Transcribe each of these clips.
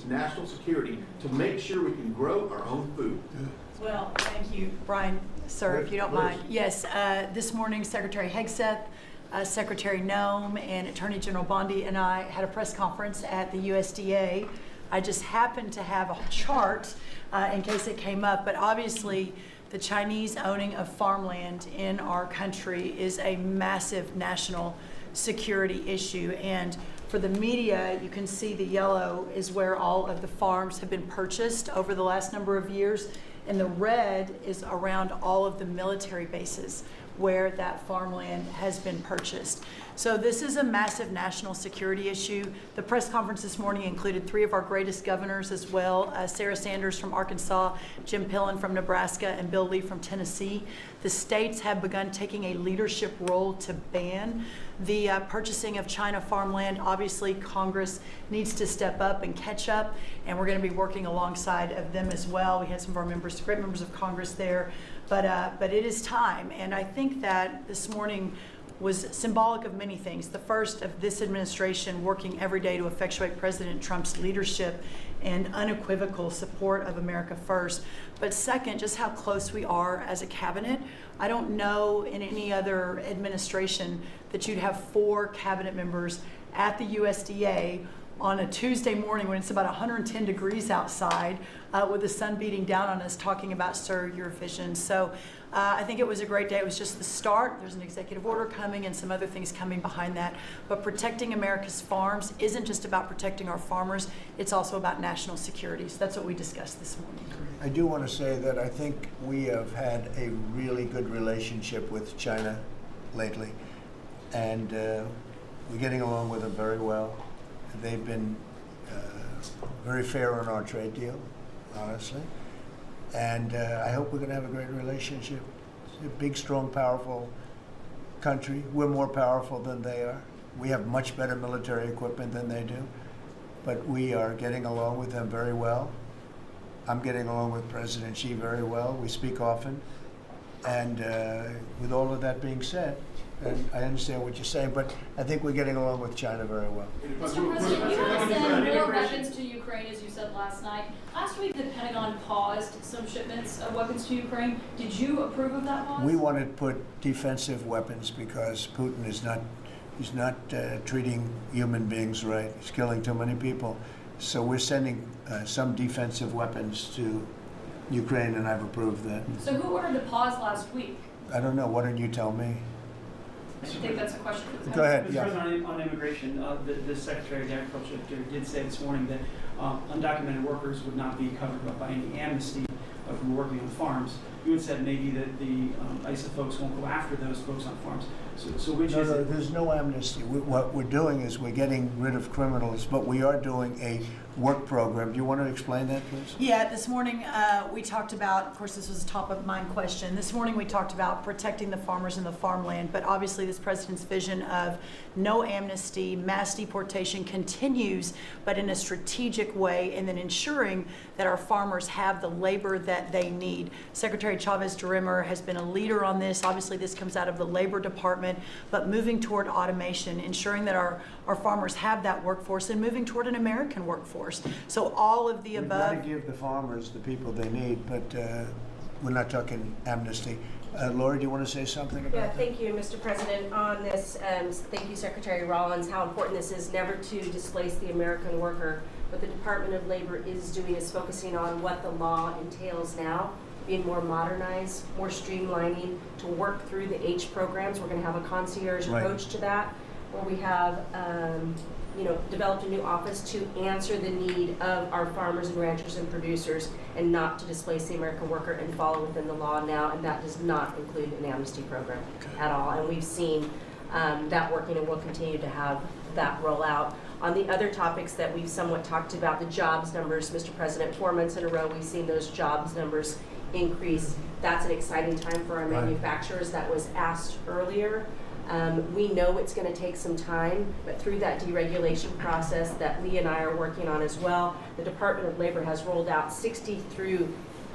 national security to make sure we can grow our own food. Well, thank you, Brian, sir, if you don't mind. Yes, this morning Secretary Hegseth, Secretary Noem, and Attorney General Bondi and I had a press conference at the USDA. I just happened to have a chart in case it came up, but obviously the Chinese owning of farmland in our country is a massive national security issue. And for the media, you can see the yellow is where all of the farms have been purchased over the last number of years, and the red is around all of the military bases where that farmland has been purchased. So this is a massive national security issue. The press conference this morning included 3 of our greatest governors as well, Sarah Sanders from Arkansas, Jim Pillen from Nebraska, and Bill Lee from Tennessee. The states have begun taking a leadership role to ban the purchasing of China farmland. Obviously, Congress needs to step up and catch up, and we're going to be working alongside of them as well. We had some of our members, great members of Congress there, but it is time, and I think that this morning was symbolic of many things. The first of this administration working every day to effectuate President Trump's leadership and unequivocal support of America first. But second, just how close we are as a cabinet. I don't know in any other administration that you'd have 4 cabinet members at the USDA on a Tuesday morning when it's about 110 degrees outside with the sun beating down on us talking about, sir, your vision. So I think it was a great day. It was just the start. There's an executive order coming and some other things coming behind that. But protecting America's farms isn't just about protecting our farmers. It's also about national security. So that's what we discussed this morning. I do want to say that I think we have had a really good relationship with China lately. And we're getting along with them very well. They've been very fair on our trade deal, honestly. And I hope we're going to have a great relationship. It's a big, strong, powerful country. We're more powerful than they are. We have much better military equipment than they do. But we are getting along with them very well. I'm getting along with President Xi very well. We speak often. And with all of that being said, and I understand what you're saying, but I think we're getting along with China very well. Mr. President, you want to send more weapons to Ukraine, as you said last night. Last week, the Pentagon paused some shipments of weapons to Ukraine. Did you approve of that pause? We want to put defensive weapons because Putin is not treating human beings right. He's killing too many people. So we're sending some defensive weapons to Ukraine, and I've approved that. So who ordered the pause last week? I don't know. Why don't you tell me? I think that's a question for the Go ahead. Mr. Yeah. President, on immigration, the Secretary of Agriculture did say this morning that undocumented workers would not be covered by any amnesty from working on farms. You had said maybe that the ISA folks won't go after those folks on farms. So which is it? There's no amnesty. What we're doing is we're getting rid of criminals, but we are doing a work program. Do you want to explain that, please? Yeah, this morning we talked about, of course, this was a top of mind question. This morning we talked about protecting the farmers and the farmland, but obviously this president's vision of no amnesty, mass deportation continues, but in a strategic way, and then ensuring that our farmers have the labor that they need. Secretary Chavez-DeRimmer has been a leader on this. Obviously this comes out of the Labor Department, but moving toward automation, ensuring that our farmers have that workforce, and moving toward an American workforce. So all of the above. We've got to give the farmers the people they need, but we're not talking amnesty. Laura, do you want to say something about that? Thank you, Mr. President. On this, thank you, Secretary Rollins, how important this is never to displace the American worker. What the Department of Labor is doing is focusing on what the law entails now, being more modernized, more streamlining to work through the H programs. We're going to have a concierge approach to that, where we have developed a new office to answer the need of our farmers and ranchers and producers, and not to displace the American worker and follow within the law now, and that does not include an amnesty program at all. And we've seen that working, and we'll continue to have that roll out. On the other topics that we've somewhat talked about, the jobs numbers, Mr. President, 4 months in a row we've seen those jobs numbers increase. That's an exciting time for our manufacturers. That was asked earlier. We know it's going to take some time, but through that deregulation process that Lee and I are working on as well, the Department of Labor has rolled out 60 through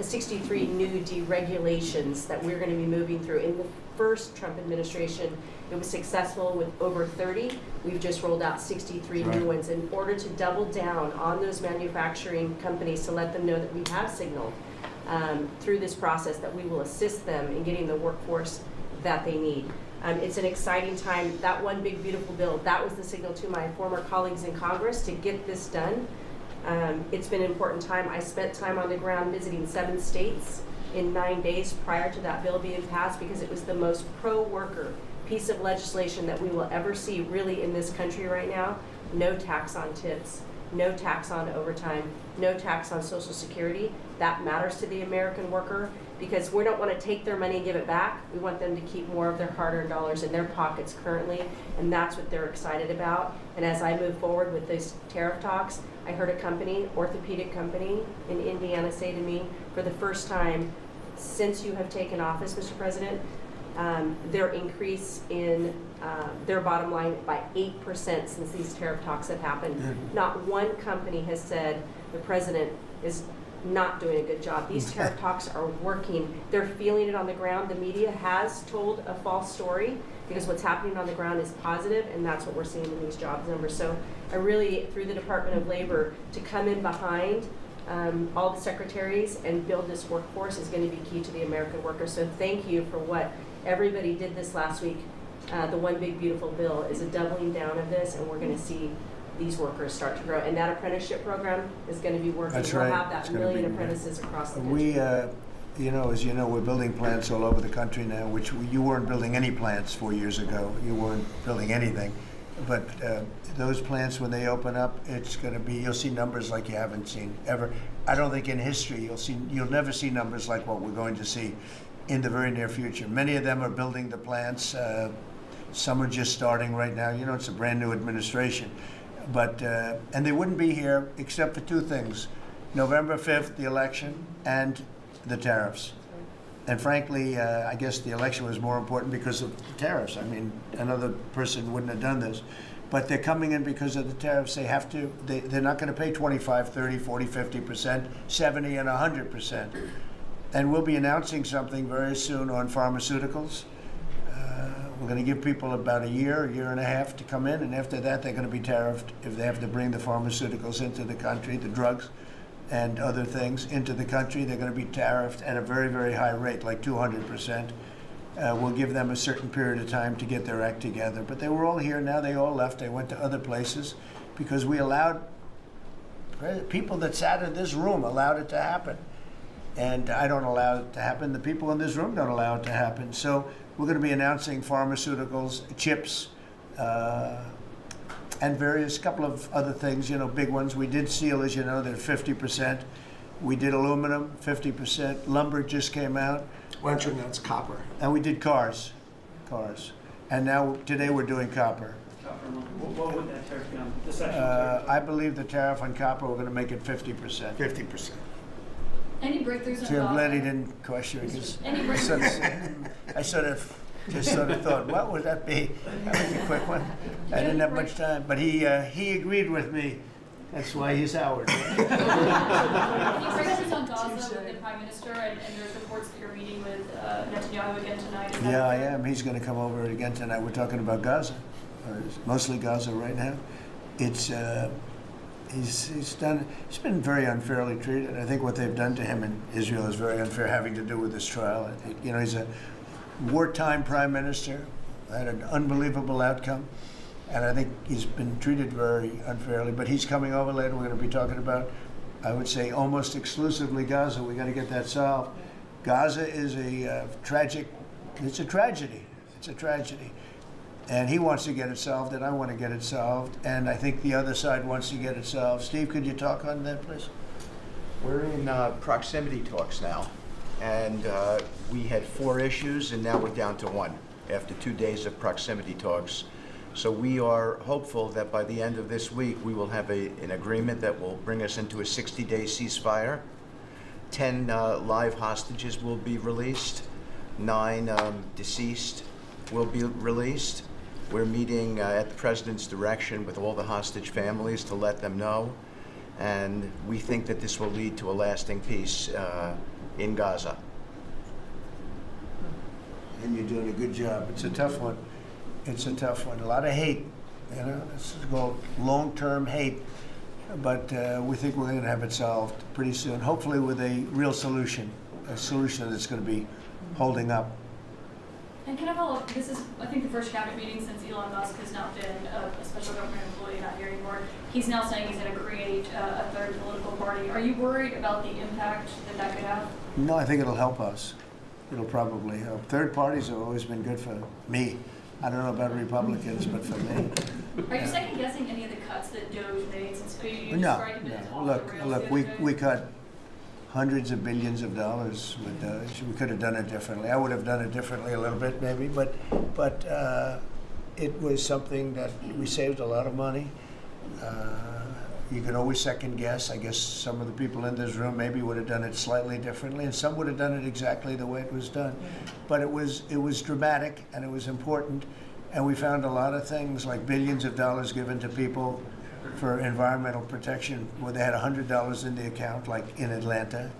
63 new deregulations that we're going to be moving through. In the first Trump administration, it was successful with over 30. We've just rolled out 63 Right. new ones in order to double down on those manufacturing companies to let them know that we have signaled through this process that we will assist them in getting the workforce that they need. It's an exciting time. That one big beautiful bill, that was the signal to my former colleagues in Congress to get this done. It's been an important time. I spent time on the ground visiting 7 states in 9 days prior to that bill being passed because it was the most pro-worker piece of legislation that we will ever see really in this country right now. No tax on tips, no tax on overtime, no tax on Social Security. That matters to the American worker because we don't want to take their money and give it back. We want them to keep more of their hard-earned dollars in their pockets currently, and that's what they're excited about. And as I move forward with these tariff talks, I heard a company, orthopedic company in Indiana, say to me, for the first time since you have taken office, Mr. President, their increase in their bottom line by 8% since these tariff talks have happened. Not one company has said the president is not doing a good job. These tariff talks are working. They're feeling it on the ground. The media has told a false story because what's happening on the ground is positive, and that's what we're seeing in these jobs numbers. So I really, through the Department of Labor, to come in behind all the secretaries and build this workforce is going to be key to the American worker. So thank you for what everybody did this last week. The One Big Beautiful Bill is a doubling down of this, and we're going to see these workers start to grow. And that apprenticeship program is going to be working. That's we'll right. have that It's gonna million be- apprentices across the country. We, you know, as you know, we're building plants all over the country now, which you weren't building any plants 4 years ago. You weren't building anything. But those plants, when they open up, it's going to be, you'll see numbers like you haven't seen ever. I don't think in history you'll never see numbers like what we're going to see in the very near future. Many of them are building the plants. Some are just starting right now. You know, it's a brand new administration. But, and they wouldn't be here except for 2 things. November 5th, the election, and the tariffs. And frankly, I guess the election was more important because of the tariffs. I mean, another person wouldn't have done this. But they're coming in because of the tariffs. They have to, they're not going to pay 25, 30, 40, 50%, 70, and 100%. And we'll be announcing something very soon on pharmaceuticals. We're going to give people about a year and a half to come in, and after that they're going to be tariffed if they have to bring the pharmaceuticals into the country, the drugs and other things into the country. They're going to be tariffed at a very, very high rate, like 200%. We'll give them a certain period of time to get their act together. But they were all here. Now they all left. They went to other places because we allowed, people that sat in this room allowed it to happen. And I don't allow it to happen. The people in this room don't allow it to happen. So we're going to be announcing pharmaceuticals, chips, and various couple of other things, you know, big ones. We did steel, as you know, they're 50%. We did aluminum, 50%. Lumber just came out. Lantern, that's copper. And we did cars. And now, today we're doing copper. What would that tariff be on the section? Tariff? I believe the tariff on copper, we're going to make it 50%. 50%. Any breakthroughs in See, I'm glad he Gaza? didn't question it, because Any I breakthroughs? sort of thought, what would that be? That was a quick one. I didn't have much time, but he agreed with me. That's why he's Howard. Any breakthroughs on Gaza with the Prime Minister, and there's reports that you're meeting with Netanyahu again tonight? Is that Yeah, I correct? am. He's going to come over again tonight. We're talking about Gaza, or mostly Gaza right now. It's he's been very unfairly treated. I think what they've done to him in Israel is very unfair, having to do with this trial. I think, you know, he's a wartime prime minister, had an unbelievable outcome, and I think he's been treated very unfairly. But he's coming over later. We're going to be talking about, I would say, almost exclusively Gaza. We got to get that solved. Gaza is a tragic. It's a tragedy. It's a tragedy. And he wants to get it solved, and I want to get it solved, and I think the other side wants to get it solved. Steve, could you talk on that, please? We're in proximity talks now, and we had 4 issues, and now we're down to 1 after 2 days of proximity talks. So we are hopeful that by the end of this week, we will have an agreement that will bring us into a 60-day ceasefire. 10 live hostages will be released. 9 deceased will be released. We're meeting at the President's direction with all the hostage families to let them know. And we think that this will lead to a lasting peace in Gaza. And you're doing a good job. It's a tough one. It's a tough one. A lot of hate, you know, this is called long-term hate. But we think we're going to have it solved pretty soon, hopefully with a real solution, a solution that's going to be holding up. And can I follow up? This is, I think, the first cabinet meeting since Elon Musk has not been a special government employee, not here anymore. He's now saying he's going to create a third political party. Are you worried about the impact that that could have? No, I think it'll help us. It'll probably help. Third parties have always been good for me. I don't know about Republicans, but for me. Are you second guessing any of the cuts that Doge made since you No, described it as no. off Look, the rails look. the other day? We cut hundreds of billions of dollars with Doge. We could have done it differently. I would have done it differently a little bit, maybe, but it was something that we saved a lot of money. You can always second guess. I guess some of the people in this room maybe would have done it slightly differently, and some would have done it exactly the way it was done. But it was dramatic and it was important, and we found a lot of things like billions of dollars given to people for environmental protection, where they had $100 in the account, like in Atlanta,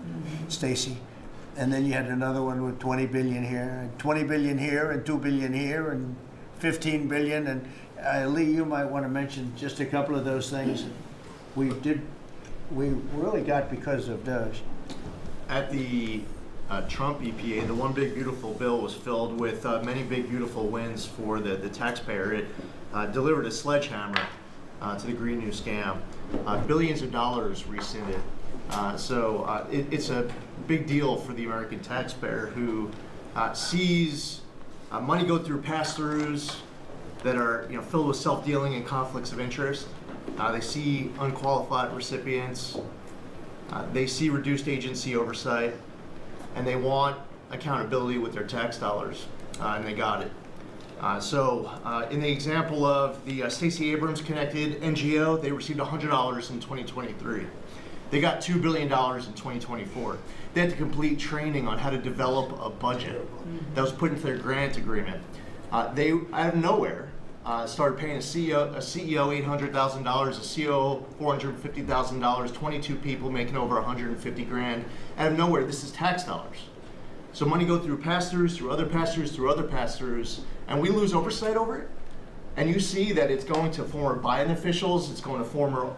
Stacy, and then you had another one with 20 billion here, and 20 billion here, and 2 billion here, and 15 billion. And Lee, you might want to mention just a couple of those things. We really got because of Doge. At the Trump EPA, the one big beautiful bill was filled with many big beautiful wins for the taxpayer. It delivered a sledgehammer to the Green New scam. Billions of dollars rescinded. So it's a big deal for the American taxpayer who sees money go through pass-throughs that are filled with self-dealing and conflicts of interest. They see unqualified recipients. They see reduced agency oversight, and they want accountability with their tax dollars, and they got it. So in the example of the Stacey Abrams connected NGO, they received $100 in 2023. They got $2 billion in 2024. They had to complete training on how to develop a budget that was put into their grant agreement. They, out of nowhere, started paying a CEO $800,000, a COO $450,000, 22 people making over 150 grand. Out of nowhere, this is tax dollars. So money go through pass-throughs, through other pass-throughs, through other pass-throughs, and we lose oversight over it. And you see that it's going to former Biden officials, it's going to former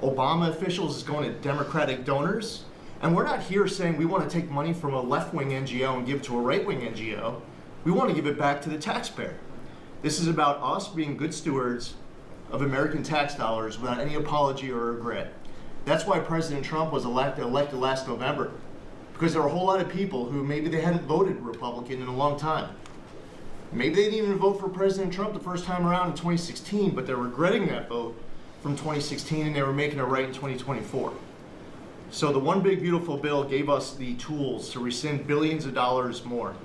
Obama officials, it's going to Democratic donors. And we're not here saying we want to take money from a left-wing NGO and give it to a right-wing NGO. We want to give it back to the taxpayer. This is about us being good stewards of American tax dollars without any apology or regret. That's why President Trump was elected last November, because there were a whole lot of people who maybe they hadn't voted Republican in a long time. Maybe they didn't even vote for President Trump the first time around in 2016, but they're regretting that vote from 2016 and they were making it right in 2024. So the one big beautiful bill gave us the tools to rescind billions of dollars more.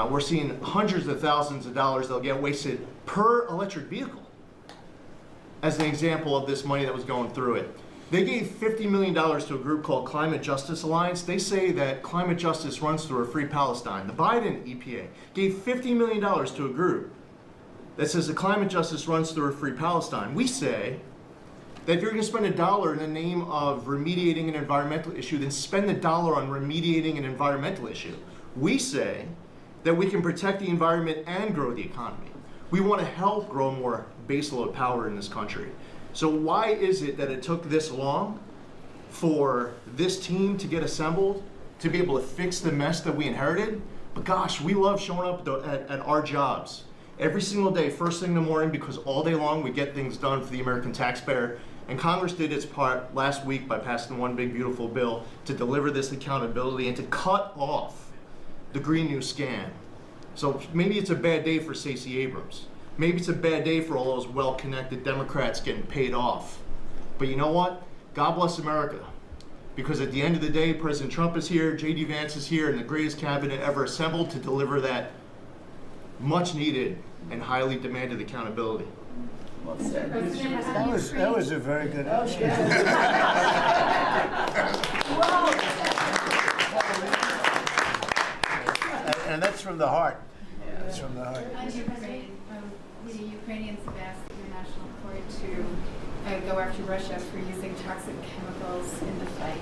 We're seeing hundreds of thousands of dollars that'll get wasted per electric vehicle as an example of this money that was going through it. They gave $50 million to a group called Climate Justice Alliance. They say that climate justice runs through a free Palestine. The Biden EPA gave $50 million to a group that says the climate justice runs through a free Palestine. We say that if you're going to spend $1 in the name of remediating an environmental issue, then spend the $1 on remediating an environmental issue. We say that we can protect the environment and grow the economy. We want to help grow more baseload power in this country. So why is it that it took this long for this team to get assembled, to be able to fix the mess that we inherited? But gosh, we love showing up at our jobs every single day, first thing in the morning, because all day long we get things done for the American taxpayer. And Congress did its part last week by passing one big beautiful bill to deliver this accountability and to cut off the Green New scam. So maybe it's a bad day for Stacey Abrams. Maybe it's a bad day for all those well-connected Democrats getting paid off. But you know what? God bless America. Because at the end of the day, President Trump is here, J.D. Vance is here, and the greatest cabinet ever assembled to deliver that much-needed and highly demanded accountability. Well said. That was a very good answer. And that's from the heart. That's from the heart. I'm Ukraine. The Ukrainians have asked the International Court to go after Russia for using toxic chemicals in the fight.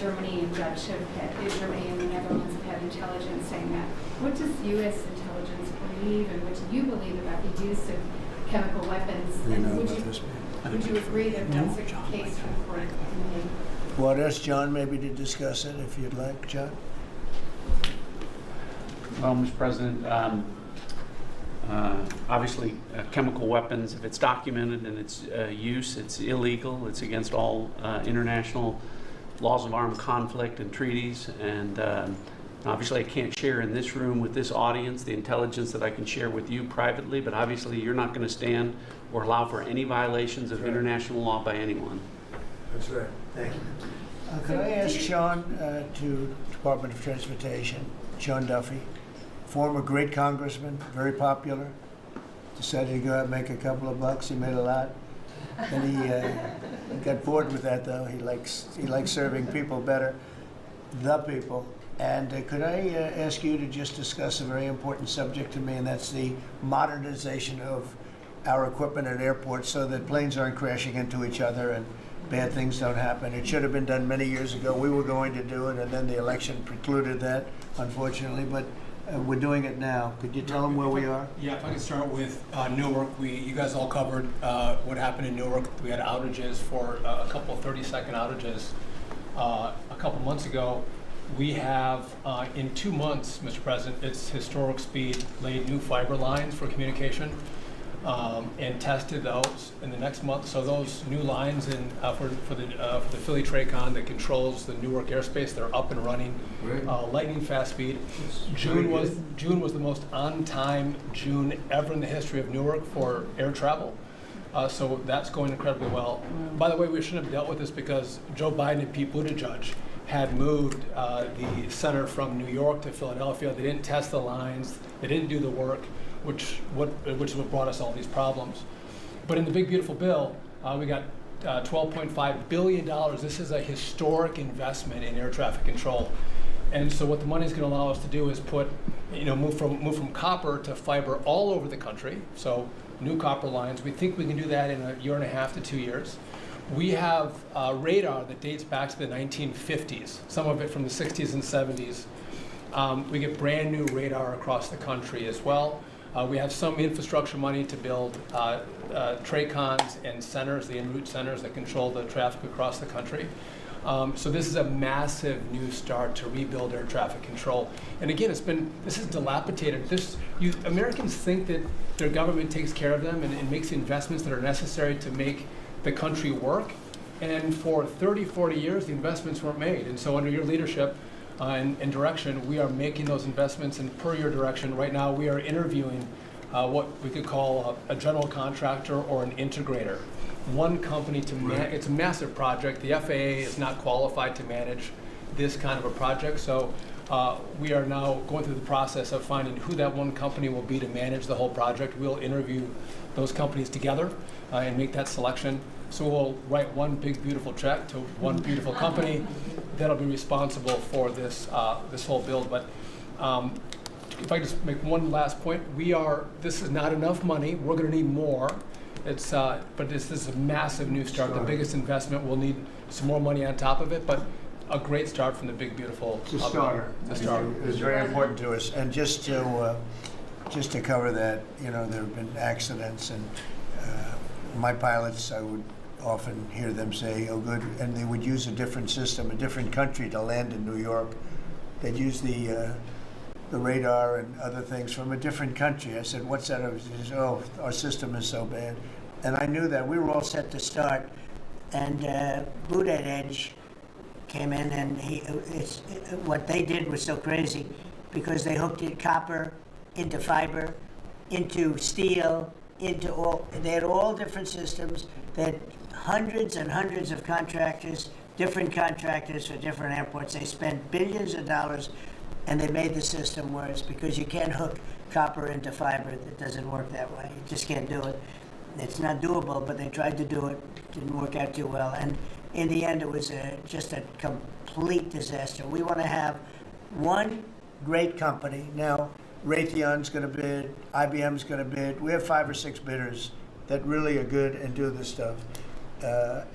Germany and Germany and the Netherlands have had intelligence saying that. What does U.S. intelligence believe, and what do you believe about the use of chemical weapons? And would you agree that that's a case for court? Well, I'd ask John maybe to discuss it if you'd like, John. Well, Mr. President, obviously chemical weapons, if it's documented and its use, it's illegal. It's against all international laws of armed conflict and treaties. And obviously I can't share in this room with this audience the intelligence that I can share with you privately, but obviously you're not going to stand or allow for any violations of international law by anyone. That's right. Thank you. Could I ask Sean to Department of Transportation, Sean Duffy, former great congressman, very popular, decided to go out and make a couple of bucks. He made a lot. Then he got bored with that, though. He likes serving people better, the people. And could I ask you to just discuss a very important subject to me, and that's the modernization of our equipment at airports so that planes aren't crashing into each other and bad things don't happen. It should have been done many years ago. We were going to do it, and then the election precluded that, unfortunately. But we're doing it now. Could you tell them where we are? Yeah, if I could start with Newark. You guys all covered what happened in Newark. We had outages for a couple of 30-second outages a couple months ago. We have, in 2 months, Mr. President, it's historic speed, laid new fiber lines for communication and tested those in the next month. So those new lines for the Philly Tracon that controls the Newark airspace, they're up and running, lightning fast speed. June was the most on-time June ever in the history of Newark for air travel. So that's going incredibly well. By the way, we shouldn't have dealt with this because Joe Biden and Pete Buttigieg had moved the center from New York to Philadelphia. They didn't test the lines. They didn't do the work, which is what brought us all these problems. But in the big beautiful bill, we got $12.5 billion. This is a historic investment in air traffic control. And so what the money is going to allow us to do is move from copper to fiber all over the country. So new copper lines. We think we can do that in 1.5 to 2 years. We have radar that dates back to the 1950s, some of it from the 60s and 70s. We get brand new radar across the country as well. We have some infrastructure money to build TRACONs and centers, the en route centers that control the traffic across the country. So this is a massive new start to rebuild air traffic control. And again, this is dilapidated. Americans think that their government takes care of them and makes the investments that are necessary to make the country work. And for 30, 40 years, the investments weren't made. And so under your leadership and direction, we are making those investments. And per your direction, right now we are interviewing what we could call a general contractor or an integrator. One company to manage. It's a massive project. The FAA is not qualified to manage this kind of a project. So we are now going through the process of finding who that one company will be to manage the whole project. We'll interview those companies together and make that selection. So we'll write one big beautiful check to one beautiful company that'll be responsible for this whole build. But if I just make one last point, this is not enough money. We're going to need more. But this is a massive new start. The biggest investment. We'll need some more money on top of it, but a great start from the big beautiful. It's a starter. It was very important to us. And just to cover that, there have been accidents, and my pilots, I would often hear them say, "Oh, good," and they would use a different system, a different country to land in New York. They'd use the radar and other things from a different country. I said, "What's that?" He says, "Oh, our system is so bad." And I knew that. We were all set to start, and Buttigieg came in, and what they did was so crazy because they hooked in copper into fiber, into steel, they had all different systems. They had hundreds and hundreds of contractors, different contractors for different airports. They spent billions of dollars, and they made the system worse because you can't hook copper into fiber. It doesn't work that way. You just can't do it. It's not doable, but they tried to do it. Didn't work out too well. And in the end, it was just a complete disaster. We want to have one great company. Now, Raytheon's going to bid, IBM's going to bid. We have 5 or 6 bidders that really are good and do this stuff.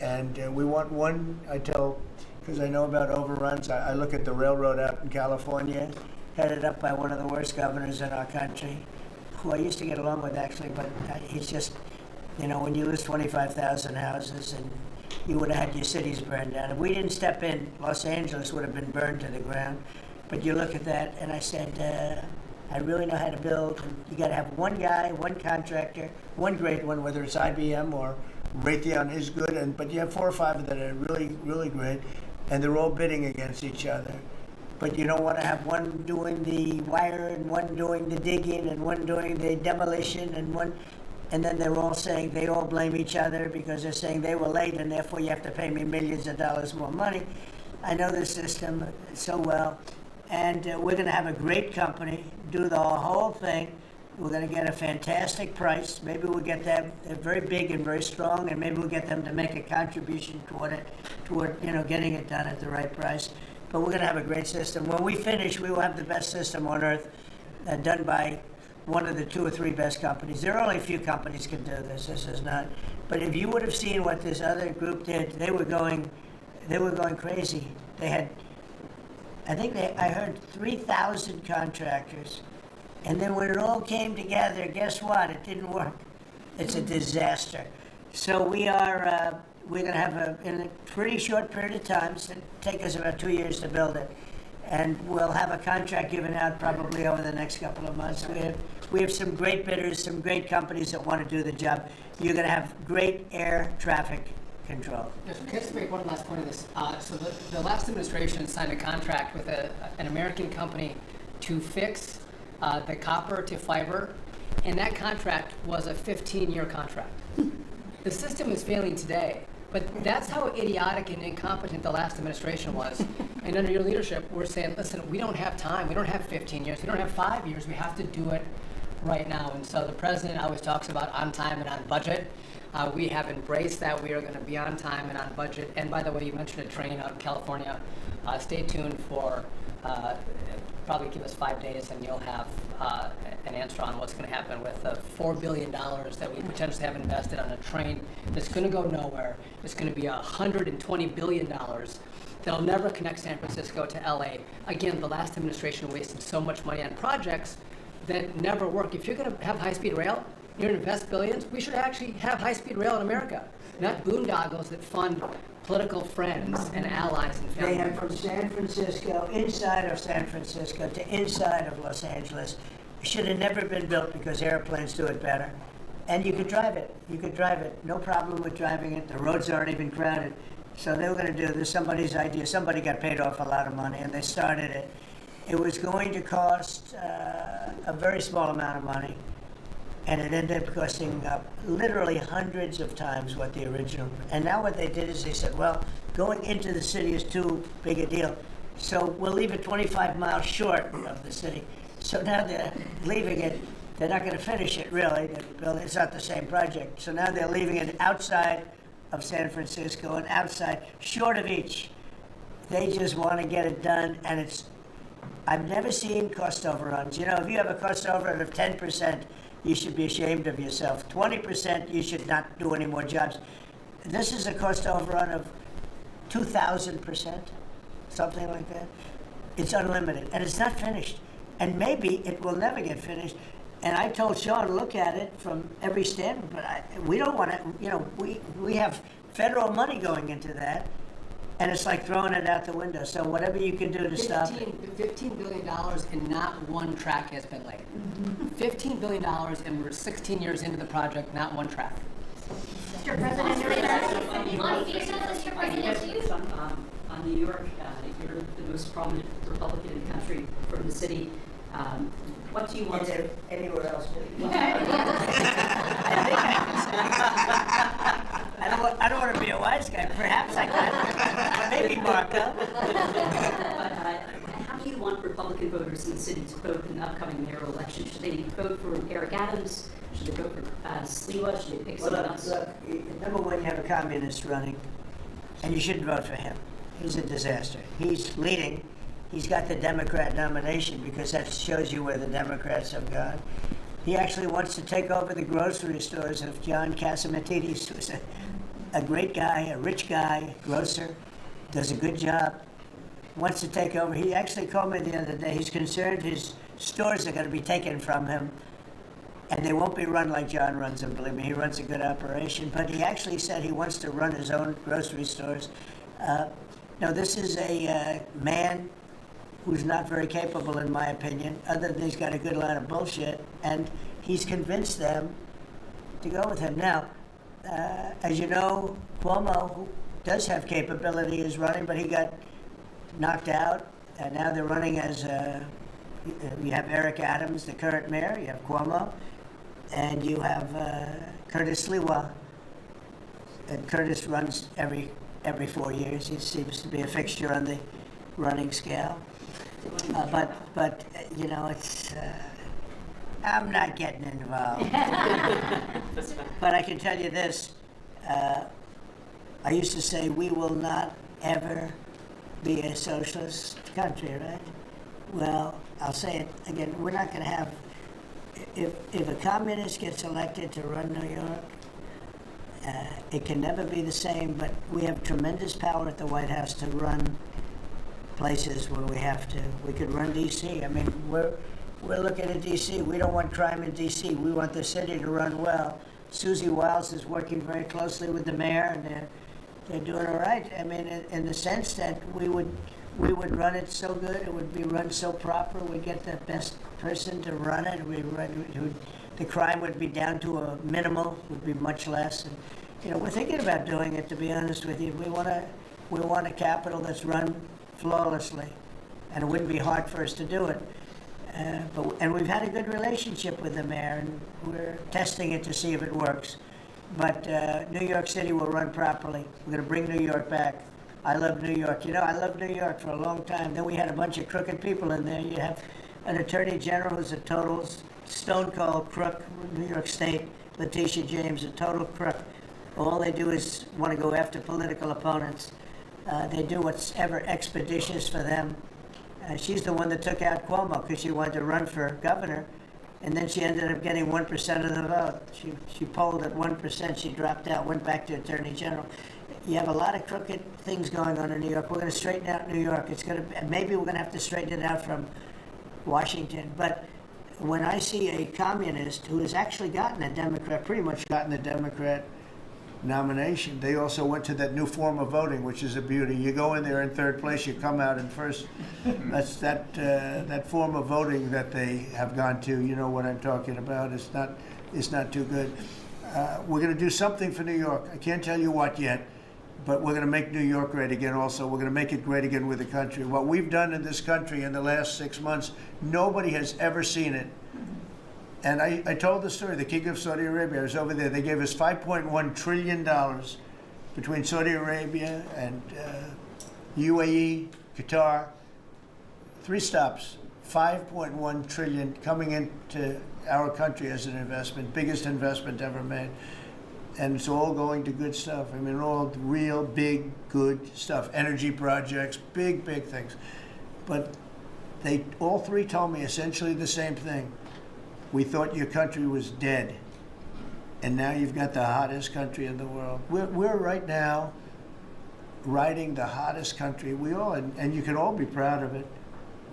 And we want one, I tell because I know about overruns. I look at the railroad out in California, headed up by one of the worst governors in our country, who I used to get along with actually, but he's just, you know, when you lose 25,000 houses and you would have had your cities burned down. If we didn't step in, Los Angeles would have been burned to the ground. But you look at that, and I said, I really know how to build. And you got to have one guy, one contractor, one great one, whether it's IBM or Raytheon is good, but you have 4 or 5 that are really, really great, and they're all bidding against each other. But you don't want to have one doing the wire and one doing the digging and one doing the demolition and then they're all saying, they all blame each other because they're saying they were late and therefore you have to pay me millions of dollars more money. I know the system so well, and we're going to have a great company do the whole thing. We're going to get a fantastic price. Maybe we'll get them, they're very big and very strong, and maybe we'll get them to make a contribution toward getting it done at the right price. But we're going to have a great system. When we finish, we will have the best system on earth, done by one of the 2 or 3 best companies. There are only a few companies can do this. This is not. But if you would have seen what this other group did, they were going crazy. They had, I heard 3,000 contractors. And then when it all came together, guess what? It didn't work. It's a disaster. So we're going to have in a pretty short period of time, it's going to take us about 2 years to build it. And we'll have a contract given out probably over the next couple of months. We have some great bidders, some great companies that want to do the job. You're going to have great air traffic control. Yes, can I just make one last point of this? So the last administration signed a contract with an American company to fix the copper to fiber, and that contract was a 15-year contract. The system is failing today, but that's how idiotic and incompetent the last administration was. And under your leadership, we're saying, listen, we don't have time. We don't have 15 years. We don't have 5 years. We have to do it right now. And so the president always talks about on time and on budget. We have embraced that. We are going to be on time and on budget. And by the way, you mentioned a train out in California. Stay tuned for probably give us 5 days and you'll have an answer on what's going to happen with the $4 billion that we potentially have invested on a train that's going to go nowhere. It's going to be $120 billion that'll never connect San Francisco to LA. Again, the last administration wasted so much money on projects that never work. If you're going to have high-speed rail, you're going to invest billions, we should actually have high-speed rail in America, not boondoggles that fund political friends and allies and family. They have from San Francisco, inside of San Francisco to inside of Los Angeles. It should have never been built because airplanes do it better. And you could drive it. You could drive it. No problem with driving it. The roads aren't even crowded. So they were going to do this, somebody's idea. Somebody got paid off a lot of money and they started it. It was going to cost a very small amount of money. And it ended up costing literally hundreds of times what the original. And now what they did is they said, well, going into the city is too big a deal. So we'll leave it 25 miles short of the city. So now they're leaving it. They're not going to finish it, really. It's not the same project. So now they're leaving it outside of San Francisco and outside, short of each. They just want to get it done, and I've never seen cost overruns. You know, if you have a cost overrun of 10%, you should be ashamed of yourself. 20%, you should not do any more jobs. This is a cost overrun of 2,000%, something like that. It's unlimited, and it's not finished. And maybe it will never get finished. And I told Sean, look at it from every standpoint, but we don't want to, we have federal money going into that, and it's like throwing it out the window. So whatever you can do to stop it. $15 billion and not one track has been laid. $15 billion and we're 16 years into the project, not one track. Mr. President, on New York, you're the most prominent Republican in the country from the city. What do you want to... Anywhere else, please. I don't want to be a wise guy. Perhaps I could. Maybe Marco. But how do you want Republican voters in the city to vote in the upcoming mayoral election? Should they vote for Eric Adams? Should they vote for Sliwa? Should they pick someone else? Look, number one, you have a communist running, and you shouldn't vote for him. He's a disaster. He's leading. He's got the Democrat nomination because that shows you where the Democrats have gone. He actually wants to take over the grocery stores of John Catsimatidis, who's a great guy, a rich guy, grocer. does a good job, wants to take over. He actually called me the other day. He's concerned his stores are going to be taken from him, and they won't be run like John runs them, believe me. He runs a good operation, but he actually said he wants to run his own grocery stores. No, this is a man who's not very capable, in my opinion, other than he's got a good line of bullshit, and he's convinced them to go with him. Now, as you know, Cuomo, who does have capability, is running, but he got knocked out, and now they're running as you have Eric Adams, the current mayor, you have Cuomo, and you have Curtis Sliwa. And Curtis runs every 4 years. He seems to be a fixture on the running scale. But you know, it's I'm not getting involved. But I can tell you this: I used to say we will not ever be a socialist country, right? Well, I'll say it again: we're not going to have. If a communist gets elected to run New York, it can never be the same. But we have tremendous power at the White House to run places where we have to. We could run D.C. I mean, we're looking at D.C. We don't want crime in D.C. We want the city to run well. Susie Wiles is working very closely with the mayor, and they're doing all right. I mean, in the sense that we would run it so good, it would be run so proper. We'd get the best person to run it. The crime would be down to a minimal, would be much less. And you know, we're thinking about doing it. To be honest with you, we want a capital that's run flawlessly, and it wouldn't be hard for us to do it. And we've had a good relationship with the mayor, and we're testing it to see if it works. But New York City will run properly. We're going to bring New York back. I love New York. You know, I loved New York for a long time. Then we had a bunch of crooked people in there. You have an attorney general who's a total stone-cold crook. New York State, Letitia James, a total crook. All they do is want to go after political opponents. They do what's ever expeditious for them. She's the one that took out Cuomo because she wanted to run for governor, and then she ended up getting 1% of the vote. She polled at 1%. She dropped out, went back to attorney general. You have a lot of crooked things going on in New York. We're going to straighten out New York. Maybe we're going to have to straighten it out from Washington. But when I see a communist who has actually gotten a Democrat, pretty much gotten the Democrat nomination, they also went to that new form of voting, which is a beauty. You go in there in third place, you come out in first. That's that form of voting that they have gone to. You know what I'm talking about. It's not too good. We're going to do something for New York. I can't tell you what yet, but we're going to make New York great again also. We're going to make it great again with the country. What we've done in this country in the last 6 months, nobody has ever seen it. And I told the story, the King of Saudi Arabia, I was over there. They gave us $5.1 trillion between Saudi Arabia and UAE, Qatar. 3 stops, $5.1 trillion coming into our country as an investment, biggest investment ever made. And it's all going to good stuff. I mean, all real big, good stuff. Energy projects, big, big things. But they all 3 told me essentially the same thing. We thought your country was dead, and now you've got the hottest country in the world. We're right now riding the hottest country. We all, and you can all be proud of it.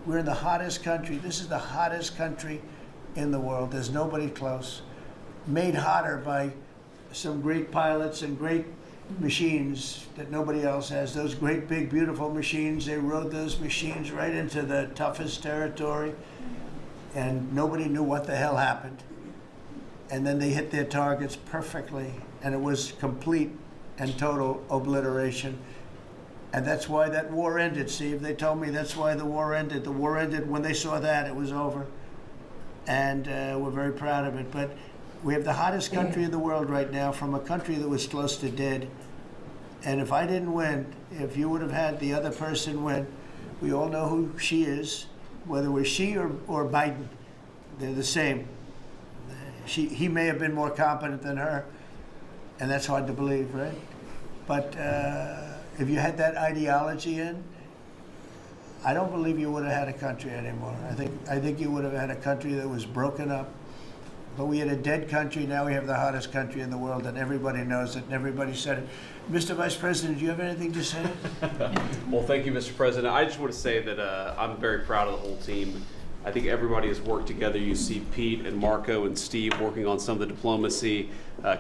We're in the hottest country. This is the hottest country in the world. There's nobody close. Made hotter by some great pilots and great machines that nobody else has. Those great, big, beautiful machines, they rode those machines right into the toughest territory. And nobody knew what the hell happened. And then they hit their targets perfectly, and it was complete and total obliteration. And that's why that war ended, Steve. They told me that's why the war ended. The war ended when they saw that, it was over. And we're very proud of it. But we have the hottest country in the world right now, from a country that was close to dead. And if I didn't win, if you would have had the other person win, we all know who she is. Whether it was she or Biden, they're the same. He may have been more competent than her, and that's hard to believe, right? But if you had that ideology in, I don't believe you would have had a country anymore. I think you would have had a country that was broken up, But we had a dead country, now we have the hottest country in the world, and everybody knows it, and everybody said it. Mr. Vice President, do you have anything to say? Well, thank you, Mr. President. I just want to say that I'm very proud of the whole team. I think everybody has worked together. You see Pete and Marco and Steve working on some of the diplomacy,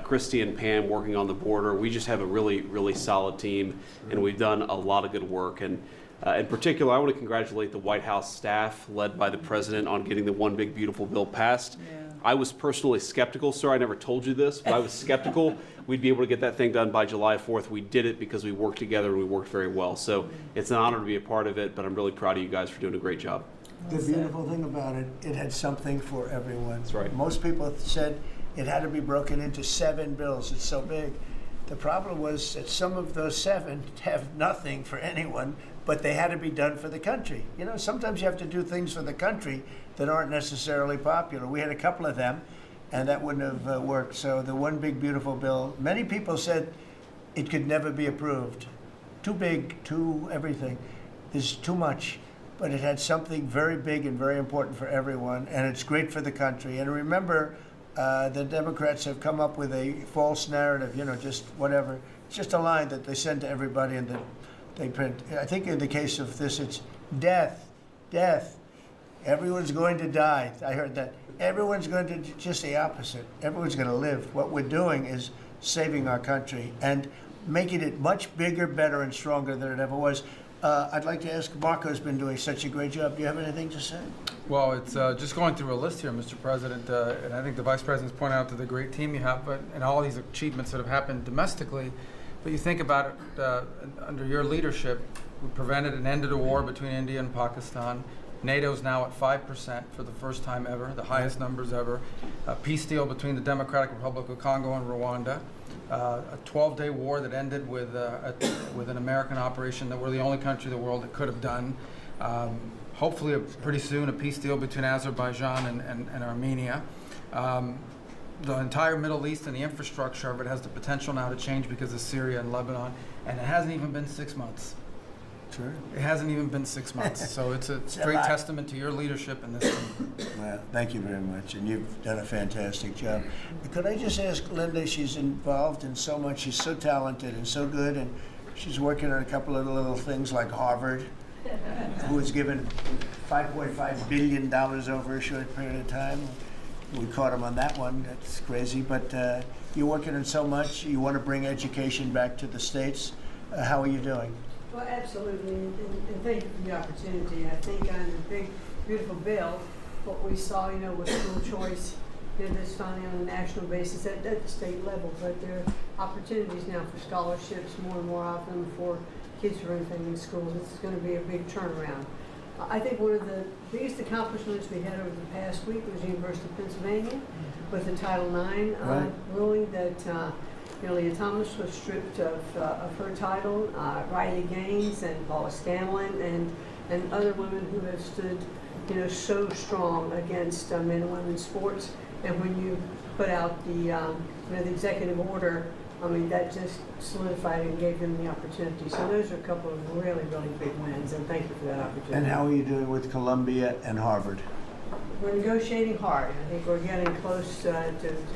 Christy and Pam working on the border. We just have a really, really solid team, and we've done a lot of good work. And in particular, I want to congratulate the White House staff led by the President on getting the One Big Beautiful Bill passed. Yeah. I was personally skeptical, sir. I never told you this, but I was skeptical we'd be able to get that thing done by July 4th. We did it because we worked together and we worked very well. So it's an honor to be a part of it, but I'm really proud of you guys for doing a great job. The beautiful thing about it, it had something for everyone. That's right. Most people said it had to be broken into 7 bills. It's so big. The problem was that some of those 7 have nothing for anyone, but they had to be done for the country. You know, sometimes you have to do things for the country that aren't necessarily popular. We had a couple of them, and that wouldn't have worked. So the One Big Beautiful Bill, many people said it could never be approved. Too big, too everything. There's too much. But it had something very big and very important for everyone, and it's great for the country. And remember, the Democrats have come up with a false narrative, you know, just whatever. It's just a line that they send to everybody and that they print. I think in the case of this, it's death, death. Everyone's going to die. I heard that. Everyone's going to, just the opposite. Everyone's going to live. What we're doing is saving our country and making it much bigger, better, and stronger than it ever was. I'd like to ask, Marco's been doing such a great job. Do you have anything to say? Well, it's just going through a list here, Mr. President, and I think the Vice President's pointed out to the great team you have, and all these achievements that have happened domestically. But you think about it, under your leadership, we prevented and ended a war between India and Pakistan. NATO's now at 5% for the first time ever, the highest numbers ever. A peace deal between the Democratic Republic of Congo and Rwanda. A 12-day war that ended with an American operation that we're the only country in the world that could have done. Hopefully, pretty soon, a peace deal between Azerbaijan and Armenia. The entire Middle East and the infrastructure of it has the potential now to change because of Syria and Lebanon, and it hasn't even been 6 months. Sure. It hasn't even been 6 months, so it's a great testament to your leadership in this team. Well, thank you very much, and you've done a fantastic job. Could I just ask Linda, she's involved in so much, she's so talented and so good, and she's working on a couple of little things like Harvard, who was given $5.5 billion over a short period of time. We caught him on that one, that's crazy, but you're working on so much, you want to bring education back to the States. How are you doing? Well, absolutely, and thank you for the opportunity. I think on the Big Beautiful Bill, what we saw, you know, was school choice. That's finally on a national basis at the state level, but there are opportunities now for scholarships more and more often for kids who are in schools. This is going to be a big turnaround. I think one of the biggest accomplishments we had over the past week was the University of Pennsylvania with the Title IX ruling that Leah Thomas was stripped of her title, Riley Gaines and Paula Scanlon and other women who have stood, you know, so strong against men and women's sports. And when you put out the the executive order, I mean, that just solidified and gave them the opportunity. So those are a couple of really, really big wins, and thank you for that opportunity. And how are you doing with Columbia and Harvard? We're negotiating hard. I think we're getting close to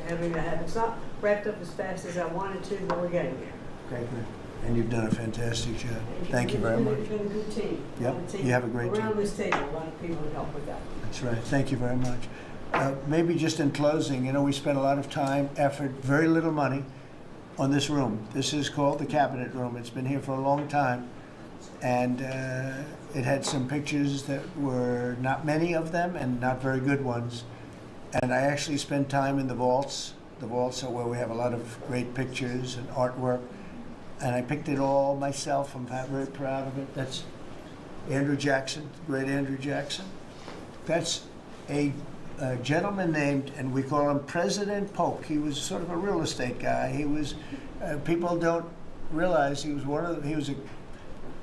having that happen. It's not wrapped up as fast as I wanted to, but we're getting there. Okay, good. And you've done a fantastic job. Thank you very much. It's been a good team. Yep, you have a great team. Around this table, a lot of people to help with that. That's right. Thank you very much. Maybe just in closing, you know, we spent a lot of time, effort, very little money on this room. This is called the Cabinet Room. It's been here for a long time. And it had some pictures that were not many of them and not very good ones. And I actually spent time in the vaults. The vaults are where we have a lot of great pictures and artwork. And I picked it all myself. I'm very proud of it. That's Andrew Jackson, great Andrew Jackson. That's a gentleman named, and we call him President Polk. He was sort of a real estate guy. He was, people don't realize he was he was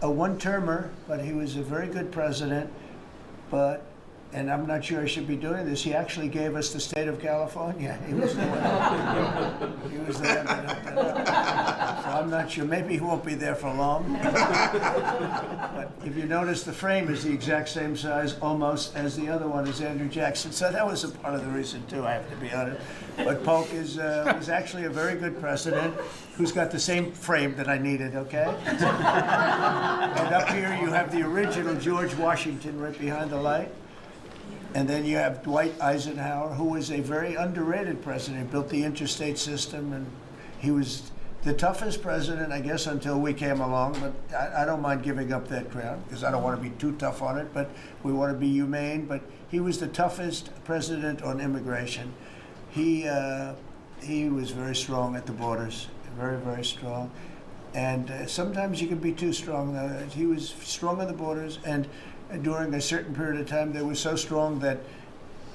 a one-termer, but he was a very good president. But and I'm not sure I should be doing this, he actually gave us the state of California. He was the one, he was the one that hooked it up. So I'm not sure, maybe he won't be there for long. But if you notice, the frame is the exact same size almost as the other one, as Andrew Jackson. So that was a part of the reason too, I have to be honest. But Polk is actually a very good president who's got the same frame that I needed, okay? And up here you have the original George Washington right behind the light. And then you have Dwight Eisenhower, who was a very underrated president. He built the interstate system, and he was the toughest president, I guess, until we came along. But I don't mind giving up that crown, because I don't want to be too tough on it, but we want to be humane. But he was the toughest president on immigration. He was very strong at the borders, very, very strong. And sometimes you can be too strong. He was strong on the borders, and during a certain period of time, they were so strong that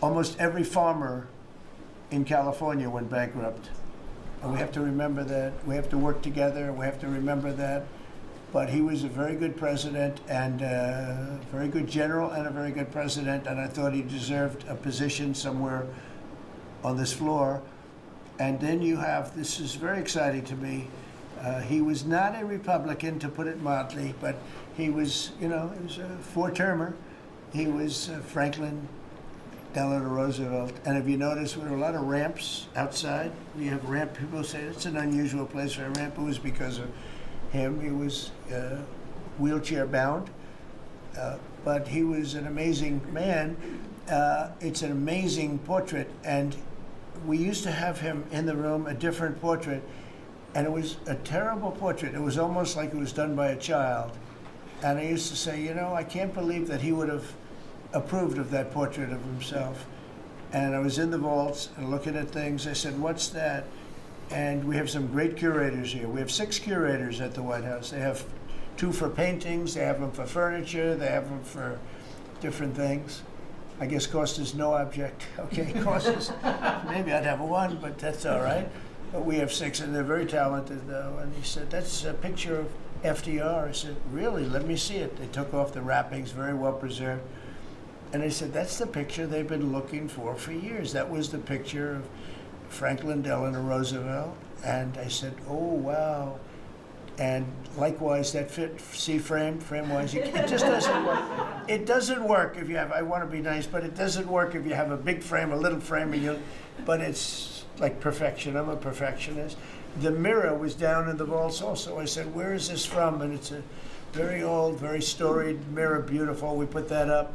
almost every farmer in California went bankrupt. And we have to remember that. We have to work together. We have to remember that. But he was a very good president, and a very good general, and a very good president. And I thought he deserved a position somewhere on this floor. And then you have, this is very exciting to me, he was not a Republican, to put it mildly, but he was, he was a four-termer. He was Franklin Delano Roosevelt. And if you notice, there were a lot of ramps outside. We have ramp, people say it's an unusual place for a ramp. It was because of him. He was wheelchair bound, but he was an amazing man. It's an amazing portrait, and we used to have him in the room, a different portrait, and it was a terrible portrait. It was almost like it was done by a child. And I used to say, I can't believe that he would have approved of that portrait of himself. And I was in the vaults and looking at things. I said, what's that? And we have some great curators here. We have 6 curators at the White House. They have 2 for paintings, they have them for furniture, they have them for different things. I guess cost is no object. Okay, cost is, maybe I'd have 1, but that's all right. But we have 6, and they're very talented, though. And he said, that's a picture of FDR. I said, really? Let me see it. They took off the wrappings, very well preserved. And I said, that's the picture they've been looking for years. That was the picture of Franklin Delano Roosevelt. And I said, oh, wow. And likewise, that fit, see frame-wise, it just doesn't work. It doesn't work if you have, I want to be nice, but it doesn't work if you have a big frame, a little frame, but it's like perfection. I'm a perfectionist. The mirror was down in the vaults also. I said, where is this from? And it's a very old, very storied mirror, beautiful. We put that up.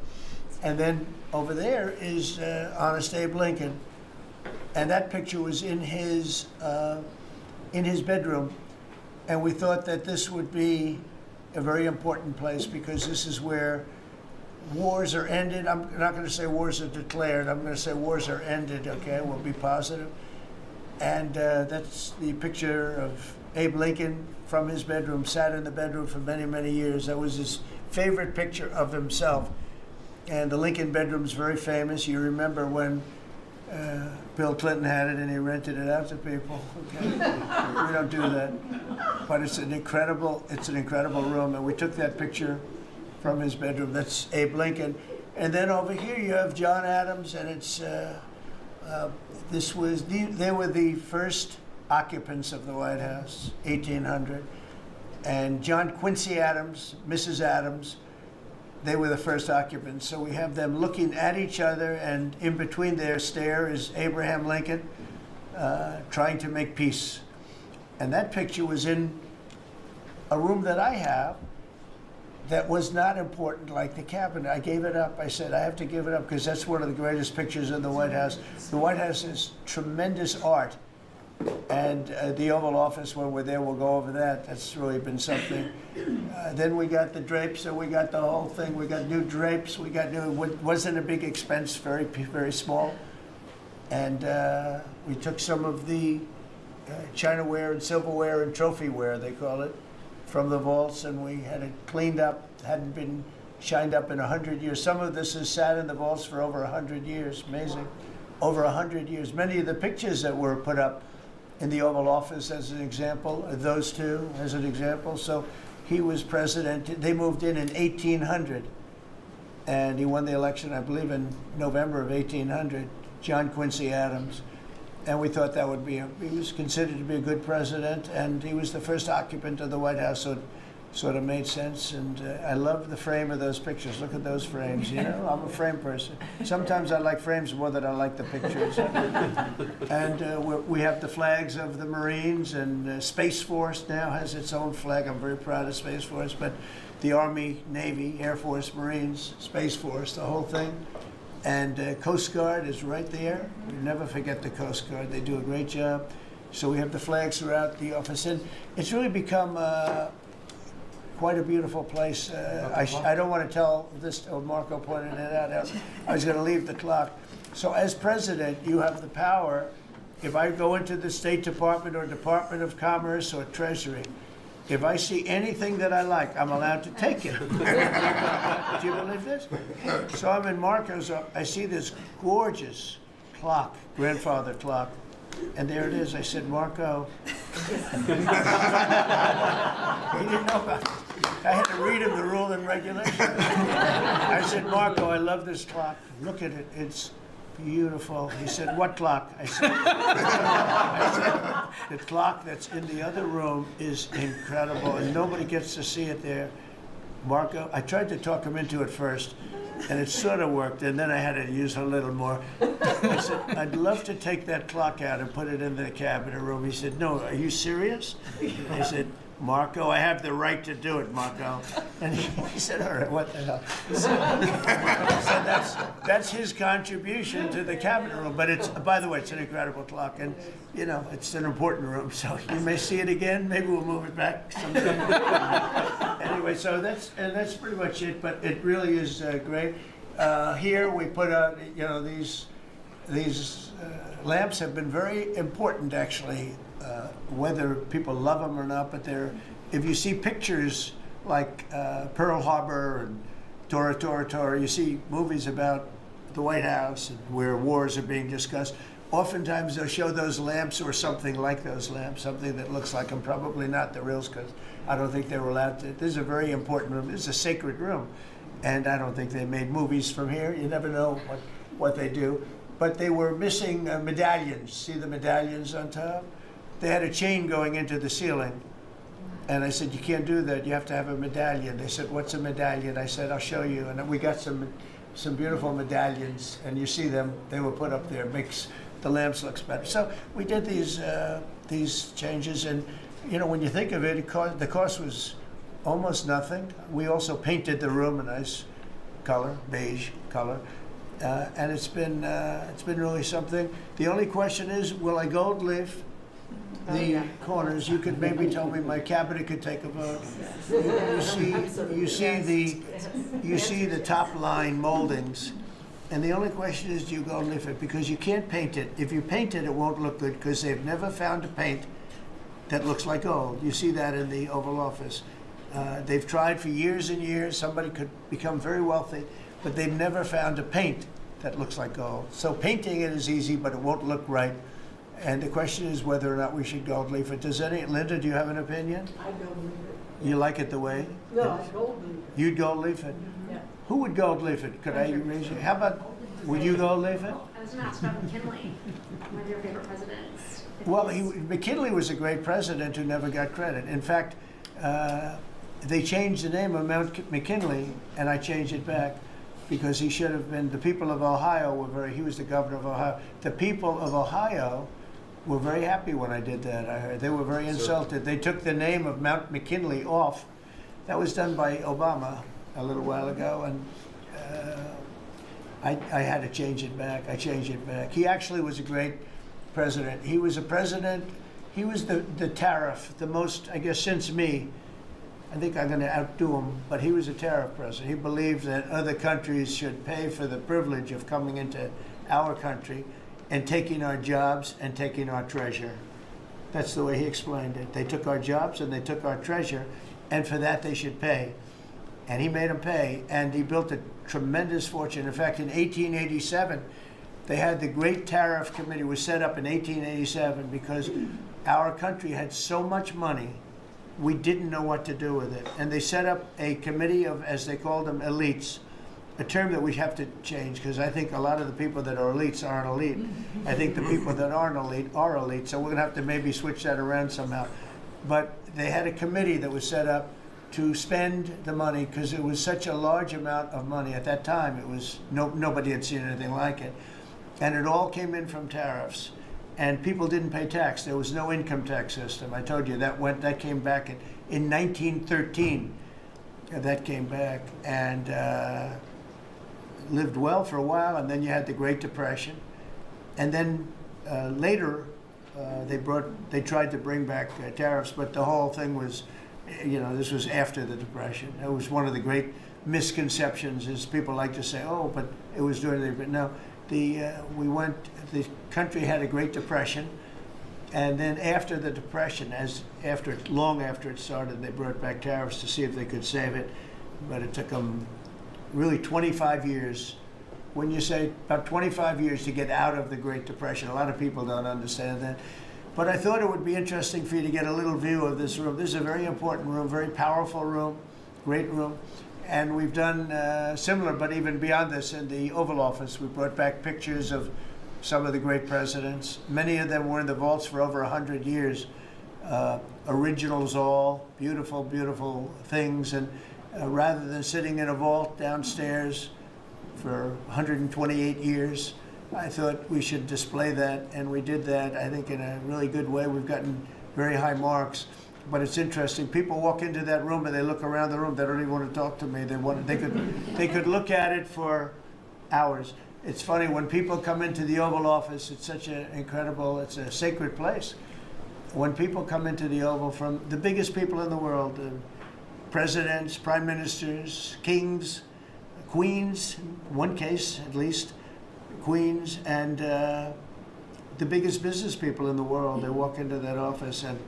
And then over there is Honest Abe Lincoln. And that picture was in his bedroom. And we thought that this would be a very important place, because this is where wars are ended. I'm not going to say wars are declared. I'm going to say wars are ended, okay? We'll be positive. And that's the picture of Abe Lincoln from his bedroom, sat in the bedroom for many, many years. That was his favorite picture of himself. And the Lincoln bedroom's very famous. You remember when Bill Clinton had it and he rented it out to people. Okay? We don't do that. But it's an incredible room. And we took that picture from his bedroom. That's Abe Lincoln. And then over here you have John Adams, and it's they were the first occupants of the White House, 1800. And John Quincy Adams, Mrs. Adams, they were the first occupants. So we have them looking at each other, and in between their stare is Abraham Lincoln trying to make peace. And that picture was in a room that I have that was not important, like the cabinet. I gave it up. I said, I have to give it up, because that's one of the greatest pictures in the White House. The White House is tremendous art. And the Oval Office, when we're there, we'll go over that. That's really been something. Then we got the drapes, so we got the whole thing. We got new drapes. We got new, wasn't a big expense, very, very small. And we took some of the Chinaware and silverware and trophyware, they call it, from the vaults, and we had it cleaned up. Hadn't been shined up in 100 years. Some of this has sat in the vaults for over 100 years. Amazing. Over 100 years. Many of the pictures that were put up in the Oval Office, as an example, those two as an example. So he was president. They moved in 1800. and he won the election, I believe, in November of 1800, John Quincy Adams. And we thought that would be, he was considered to be a good president, and he was the first occupant of the White House, so it sort of made sense. And I love the frame of those pictures. Look at those frames, you know? I'm a frame person. Sometimes I like frames more than I like the pictures. And we have the flags of the Marines, and Space Force now has its own flag. I'm very proud of Space Force, but the Army, Navy, Air Force, Marines, Space Force, the whole thing. And Coast Guard is right there. We never forget the Coast Guard. They do a great job. So we have the flags throughout the office. And it's really become quite a beautiful place. I don't want to tell this, Marco pointed it out. I was going to leave the clock. So as president, you have the power. If I go into the State Department or Department of Commerce or Treasury, if I see anything that I like, I'm allowed to take it. Do you believe this? So I'm in Marco's, I see this gorgeous clock, grandfather clock, and there it is. I said, Marco. He didn't know about it. I had to read him the rule and regulation. I said, Marco, I love this clock. Look at it. It's beautiful. He said, what clock? I said, the clock that's in the other room is incredible, and nobody gets to see it there. Marco, I tried to talk him into it first, and it sort of worked, and then I had to use a little more. I said, I'd love to take that clock out and put it in the cabinet room. He said, no, are you serious? I said, Marco, I have the right to do it, Marco. And he said, all right, what the hell? So that's his contribution to the cabinet room. But it's, by the way, it's an incredible clock. And, you know, it's an important room. So you may see it again. Maybe we'll move it back sometime. Anyway, so that's pretty much it. But it really is great. Here we put out, you know, these lamps have been very important, actually. Whether people love them or not, but if you see pictures like Pearl Harbor and Tora Tora Tora, you see movies about the White House and where wars are being discussed, oftentimes they'll show those lamps or something like those lamps, something that looks like them, probably not the reals, because I don't think they were allowed to. This is a very important room. This is a sacred room, and I don't think they made movies from here. You never know what they do. But they were missing medallions. See the medallions on top? They had a chain going into the ceiling. And I said, you can't do that. You have to have a medallion. They said, what's a medallion? I said, I'll show you. And we got some beautiful medallions. And you see them. They were put up there. Makes the lamps look better. So we did these changes. And, you know, when you think of it, the cost was almost nothing. We also painted the room a nice color, beige color. And it's been really something. The only question is, will I gold leaf the corners? You could maybe tell me my cabinet could take a vote. You see the top line moldings, and the only question is, do you gold leaf it? Because you can't paint it. If you paint it, it won't look good, because they've never found a paint that looks like gold. You see that in the Oval Office. They've tried for years and years. Somebody could become very wealthy, but they've never found a paint that looks like gold. So painting it is easy, but it won't look right. And the question is whether or not we should gold leaf it. Linda, do you have an opinion? I gold leaf it. You like it the way? No, I gold leaf it. You'd gold leaf it? Yeah. Who would gold leaf it? Could I raise you? How about, would you gold leaf it? I was going to ask about McKinley, one of your favorite presidents. Well, McKinley was a great president who never got credit. In fact, they changed the name of Mount McKinley, and I changed it back, because he should have been, the people of Ohio he was the governor of Ohio. The people of Ohio were very happy when I did that, I heard. They were very insulted. They took the name of Mount McKinley off. That was done by Obama a little while ago, and I had to change it back. I changed it back. He actually was a great president. He was a president, he was the tariff, the most, I guess, since me. I think I'm going to outdo him, but he was a tariff president. He believed that other countries should pay for the privilege of coming into our country and taking our jobs and taking our treasure. That's the way he explained it. They took our jobs and they took our treasure, and for that they should pay. And he made them pay, and he built a tremendous fortune. In fact, in 1887, they had the Great Tariff Committee was set up in 1887 because our country had so much money, we didn't know what to do with it. And they set up a committee of, as they called them, elites. a term that we have to change, because I think a lot of the people that are elites aren't elite. I think the people that aren't elite are elite, so we're going to have to maybe switch that around somehow. But they had a committee that was set up to spend the money, because it was such a large amount of money at that time. It was nobody had seen anything like it, and it all came in from tariffs, and people didn't pay tax. There was no income tax system. I told you that came back in 1913. That came back and lived well for a while, and then you had the Great Depression, and then later they tried to bring back tariffs, but the whole thing was, this was after the Depression. It was one of the great misconceptions, is people like to say, oh, but it was during the, but no, the country had a Great Depression, and then after the Depression, long after it started, they brought back tariffs to see if they could save it, but it took them really 25 years. When you say about 25 years to get out of the Great Depression, a lot of people don't understand that. But I thought it would be interesting for you to get a little view of this room. This is a very important room, very powerful room, great room. And we've done similar, but even beyond this, in the Oval Office. We brought back pictures of some of the great presidents. Many of them were in the vaults for over 100 years. Originals all, beautiful, beautiful things. And rather than sitting in a vault downstairs for 128 years, I thought we should display that, and we did that, I think, in a really good way. We've gotten very high marks, but it's interesting. People walk into that room and they look around the room. They don't even want to talk to me. They could look at it for hours. It's funny, when people come into the Oval Office, it's such an incredible, it's a sacred place. When people come into the Oval, from the biggest people in the world, presidents, prime ministers, kings, queens, in one case at least, queens, and the biggest business people in the world, they walk into that office, and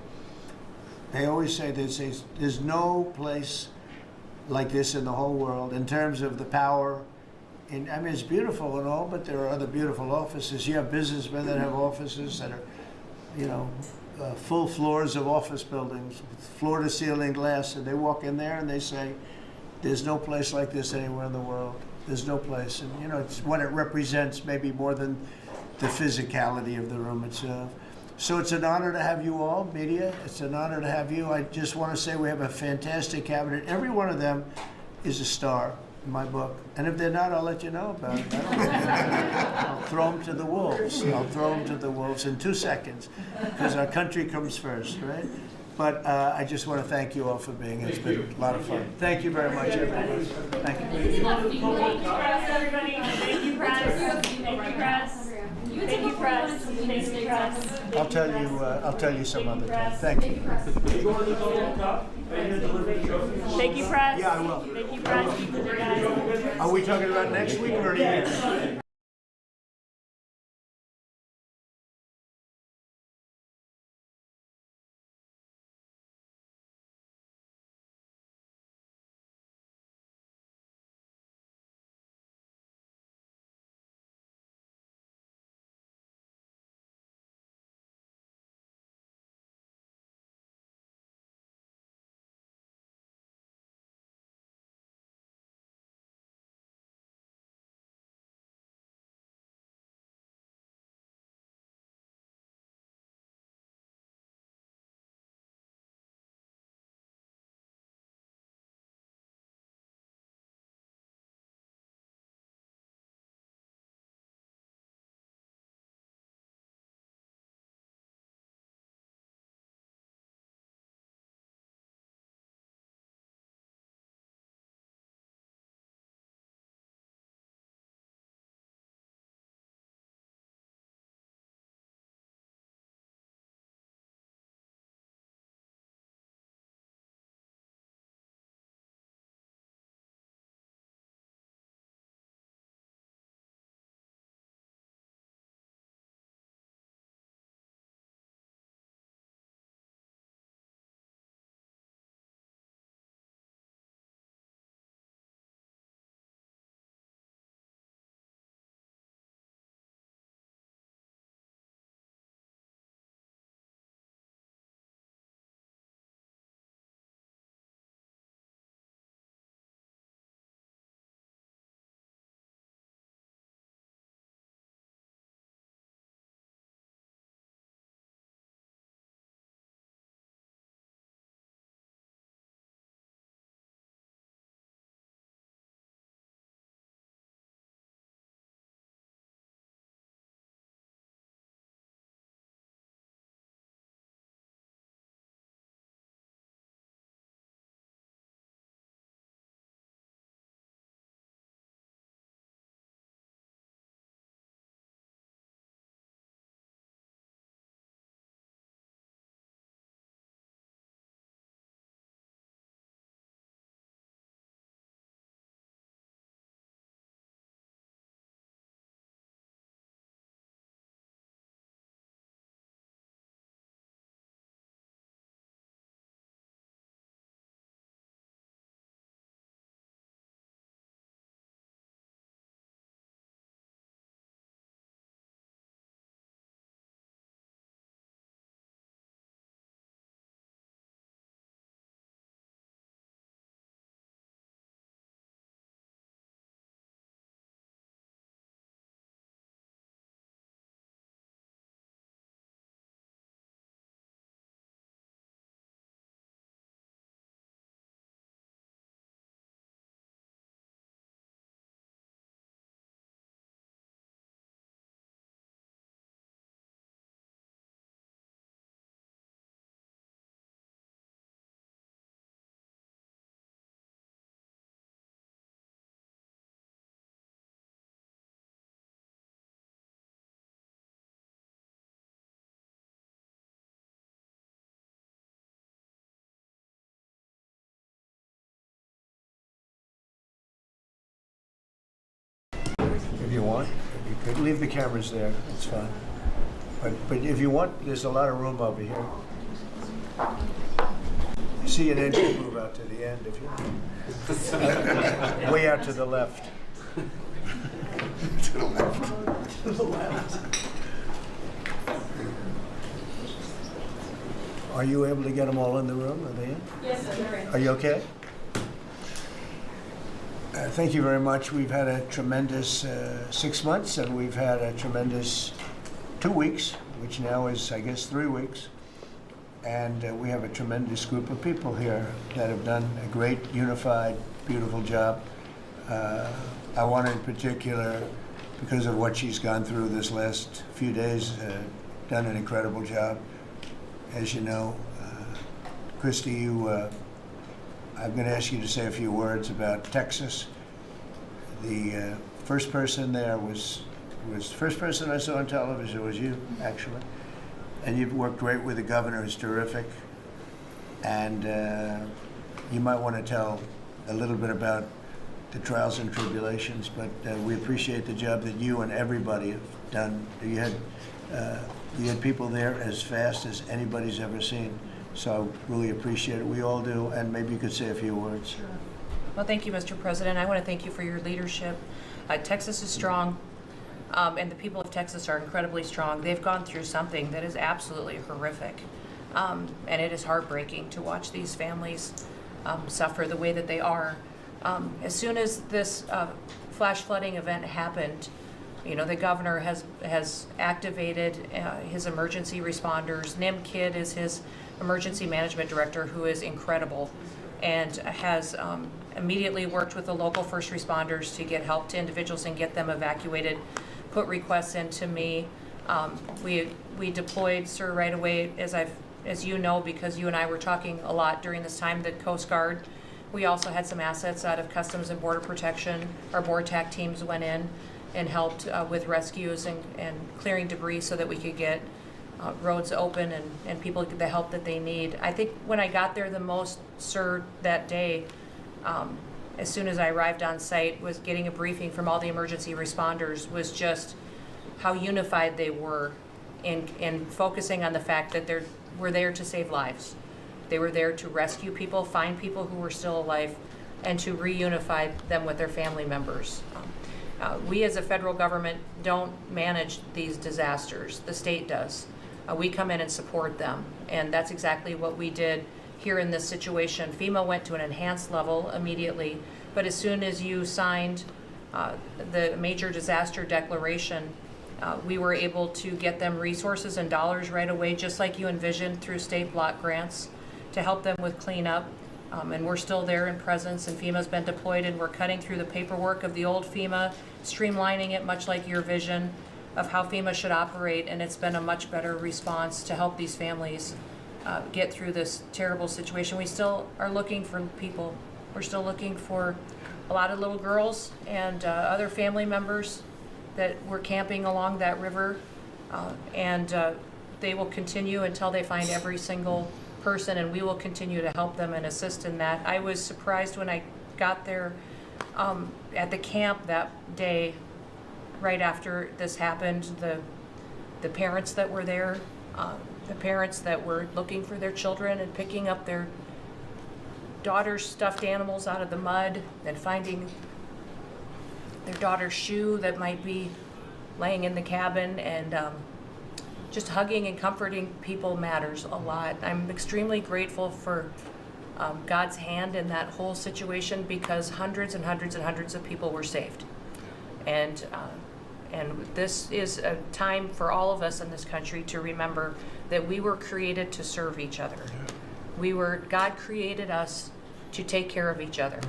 they always say, there's no place like this in the whole world in terms of the power. I mean, it's beautiful and all, but there are other beautiful offices. You have businessmen that have offices that are, full floors of office buildings, floor-to-ceiling glass, and they walk in there and they say, there's no place like this anywhere in the world. There's no place. And, it's what it represents, maybe more than the physicality of the room itself. So it's an honor to have you all, media. It's an honor to have you. I just want to say we have a fantastic cabinet. Every one of them is a star in my book. And if they're not, I'll let you know about it. I'll throw them to the wolves. I'll throw them to the wolves in 2 seconds, because our country comes first, right? But I just want to thank you all for being here. It's been a lot of fun. Thank you very much, everybody. Thank you. Thank you, press, everybody. Thank you, press. Thank you, press. Thank you, press. Thank you, press. I'll tell you some other time. Thank you. Thank you, press. Yeah, I will. Thank you, press. Are we talking about next week or the if you want. You could leave the cameras there, it's fine. But if you want, there's a lot of room over here. See an engine move out to the end if you want. Way out to the left. To the left. To the left. Are you able to get them all in the room? Are they in? Yes, sir. Are you okay? Thank you very much. We've had a tremendous 6 months, and we've had a tremendous 2 weeks, which now is, I guess, 3 weeks. And we have a tremendous group of people here that have done a great, unified, beautiful job. I want in particular, because of what she's gone through this last few days, done an incredible job. As you know, Christy, I'm going to ask you to say a few words about Texas. The first person there was the first person I saw on television was you, actually. And you've worked great with the governor, who's terrific. And you might want to tell a little bit about the trials and tribulations, but we appreciate the job that you and everybody have done. You had people there as fast as anybody's ever seen. So I really appreciate it. We all do. And maybe you could say a few words. Sure. Well, thank you, Mr. President. I want to thank you for your leadership. Texas is strong, and the people of Texas are incredibly strong. They've gone through something that is absolutely horrific, and it is heartbreaking to watch these families suffer the way that they are. As soon as this flash flooding event happened, you know, the governor has activated his emergency responders. Nim Kidd is his emergency management director, who is incredible, and has immediately worked with the local first responders to get help to individuals and get them evacuated, put requests into me. We deployed, sir, right away, as you know, because you and I were talking a lot during this time, the Coast Guard. We also had some assets out of Customs and Border Protection. Our BORTAC teams went in and helped with rescues and clearing debris so that we could get roads open and people get the help that they need. I think when I got there the most, sir, that day, as soon as I arrived on site, was getting a briefing from all the emergency responders, was just how unified they were in focusing on the fact that we're there to save lives. They were there to rescue people, find people who were still alive, and to reunify them with their family members. We as a federal government don't manage these disasters. The state does. We come in and support them, and that's exactly what we did here in this situation. FEMA went to an enhanced level immediately, but as soon as you signed the major disaster declaration, we were able to get them resources and dollars right away, just like you envisioned, through state block grants to help them with cleanup. And we're still there in presence, and FEMA's been deployed, and we're cutting through the paperwork of the old FEMA, streamlining it much like your vision of how FEMA should operate, and it's been a much better response to help these families get through this terrible situation. We still are looking for people. We're still looking for a lot of little girls and other family members that were camping along that river, and they will continue until they find every single person, and we will continue to help them and assist in that. I was surprised when I got there at the camp that day, right after this happened, the parents that were there, the parents that were looking for their children and picking up their daughter's stuffed animals out of the mud and finding their daughter's shoe that might be laying in the cabin, and just hugging and comforting people matters a lot. I'm extremely grateful for God's hand in that whole situation, because hundreds and hundreds and hundreds of people were saved. And this is a time for all of us in this country to remember that we were created to serve each other. God created us to take care of each other.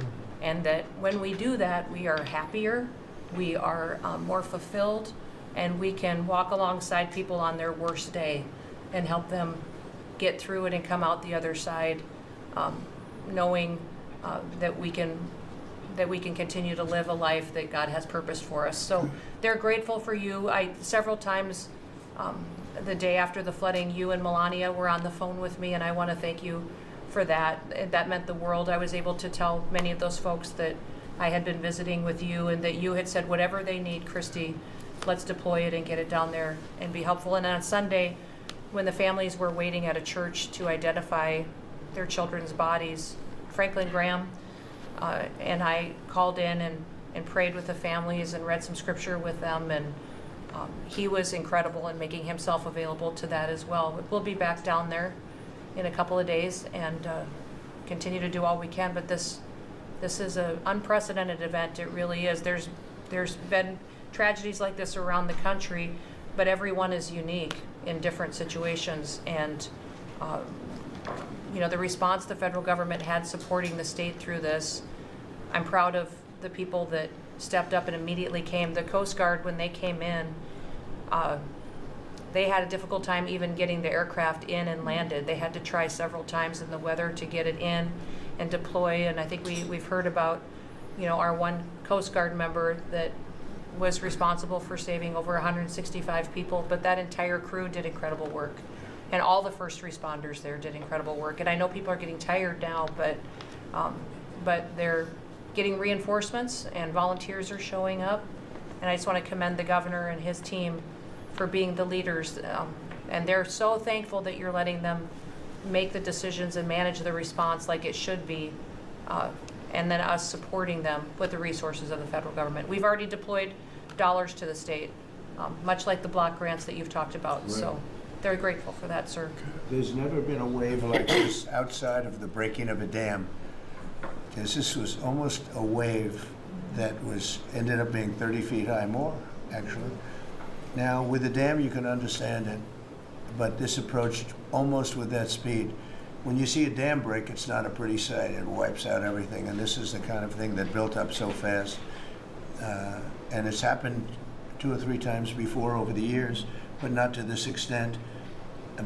And that when we do that, we are happier, we are more fulfilled, and we can walk alongside people on their worst day and help them get through it and come out the other side, knowing that we can continue to live a life that God has purposed for us. So they're grateful for you. Several times the day after the flooding, you and Melania were on the phone with me, and I want to thank you for that. That meant the world. I was able to tell many of those folks that I had been visiting with you and that you had said, whatever they need, Christy, let's deploy it and get it down there and be helpful. And on Sunday, when the families were waiting at a church to identify their children's bodies, Franklin Graham and I called in and prayed with the families and read some scripture with them, and he was incredible in making himself available to that as well. We'll be back down there in a couple of days and continue to do all we can, but this is an unprecedented event. It really is. There's been tragedies like this around the country, but everyone is unique in different situations, and the response the federal government had supporting the state through this, I'm proud of the people that stepped up and immediately came. The Coast Guard, when they came in, they had a difficult time even getting the aircraft in and landed. They had to try several times in the weather to get it in and deploy, and I think we've heard about, our one Coast Guard member that was responsible for saving over 165 people, but that entire crew did incredible work. And all the first responders there did incredible work. And I know people are getting tired now, but they're getting reinforcements and volunteers are showing up. And I just want to commend the governor and his team for being the leaders. And they're so thankful that you're letting them make the decisions and manage the response like it should be. And then us supporting them with the resources of the federal government. We've already deployed dollars to the state, much like the block grants that you've talked about. Right. So very grateful for that, sir. There's never been a wave like this outside of the breaking of a dam. Because this was almost a wave that ended up being 30 feet high, more actually. Now with the dam you can understand it, but this approached almost with that speed. When you see a dam break, it's not a pretty sight. It wipes out everything, and this is the kind of thing that built up so fast. And it's happened 2 or 3 times before over the years, but not to this extent.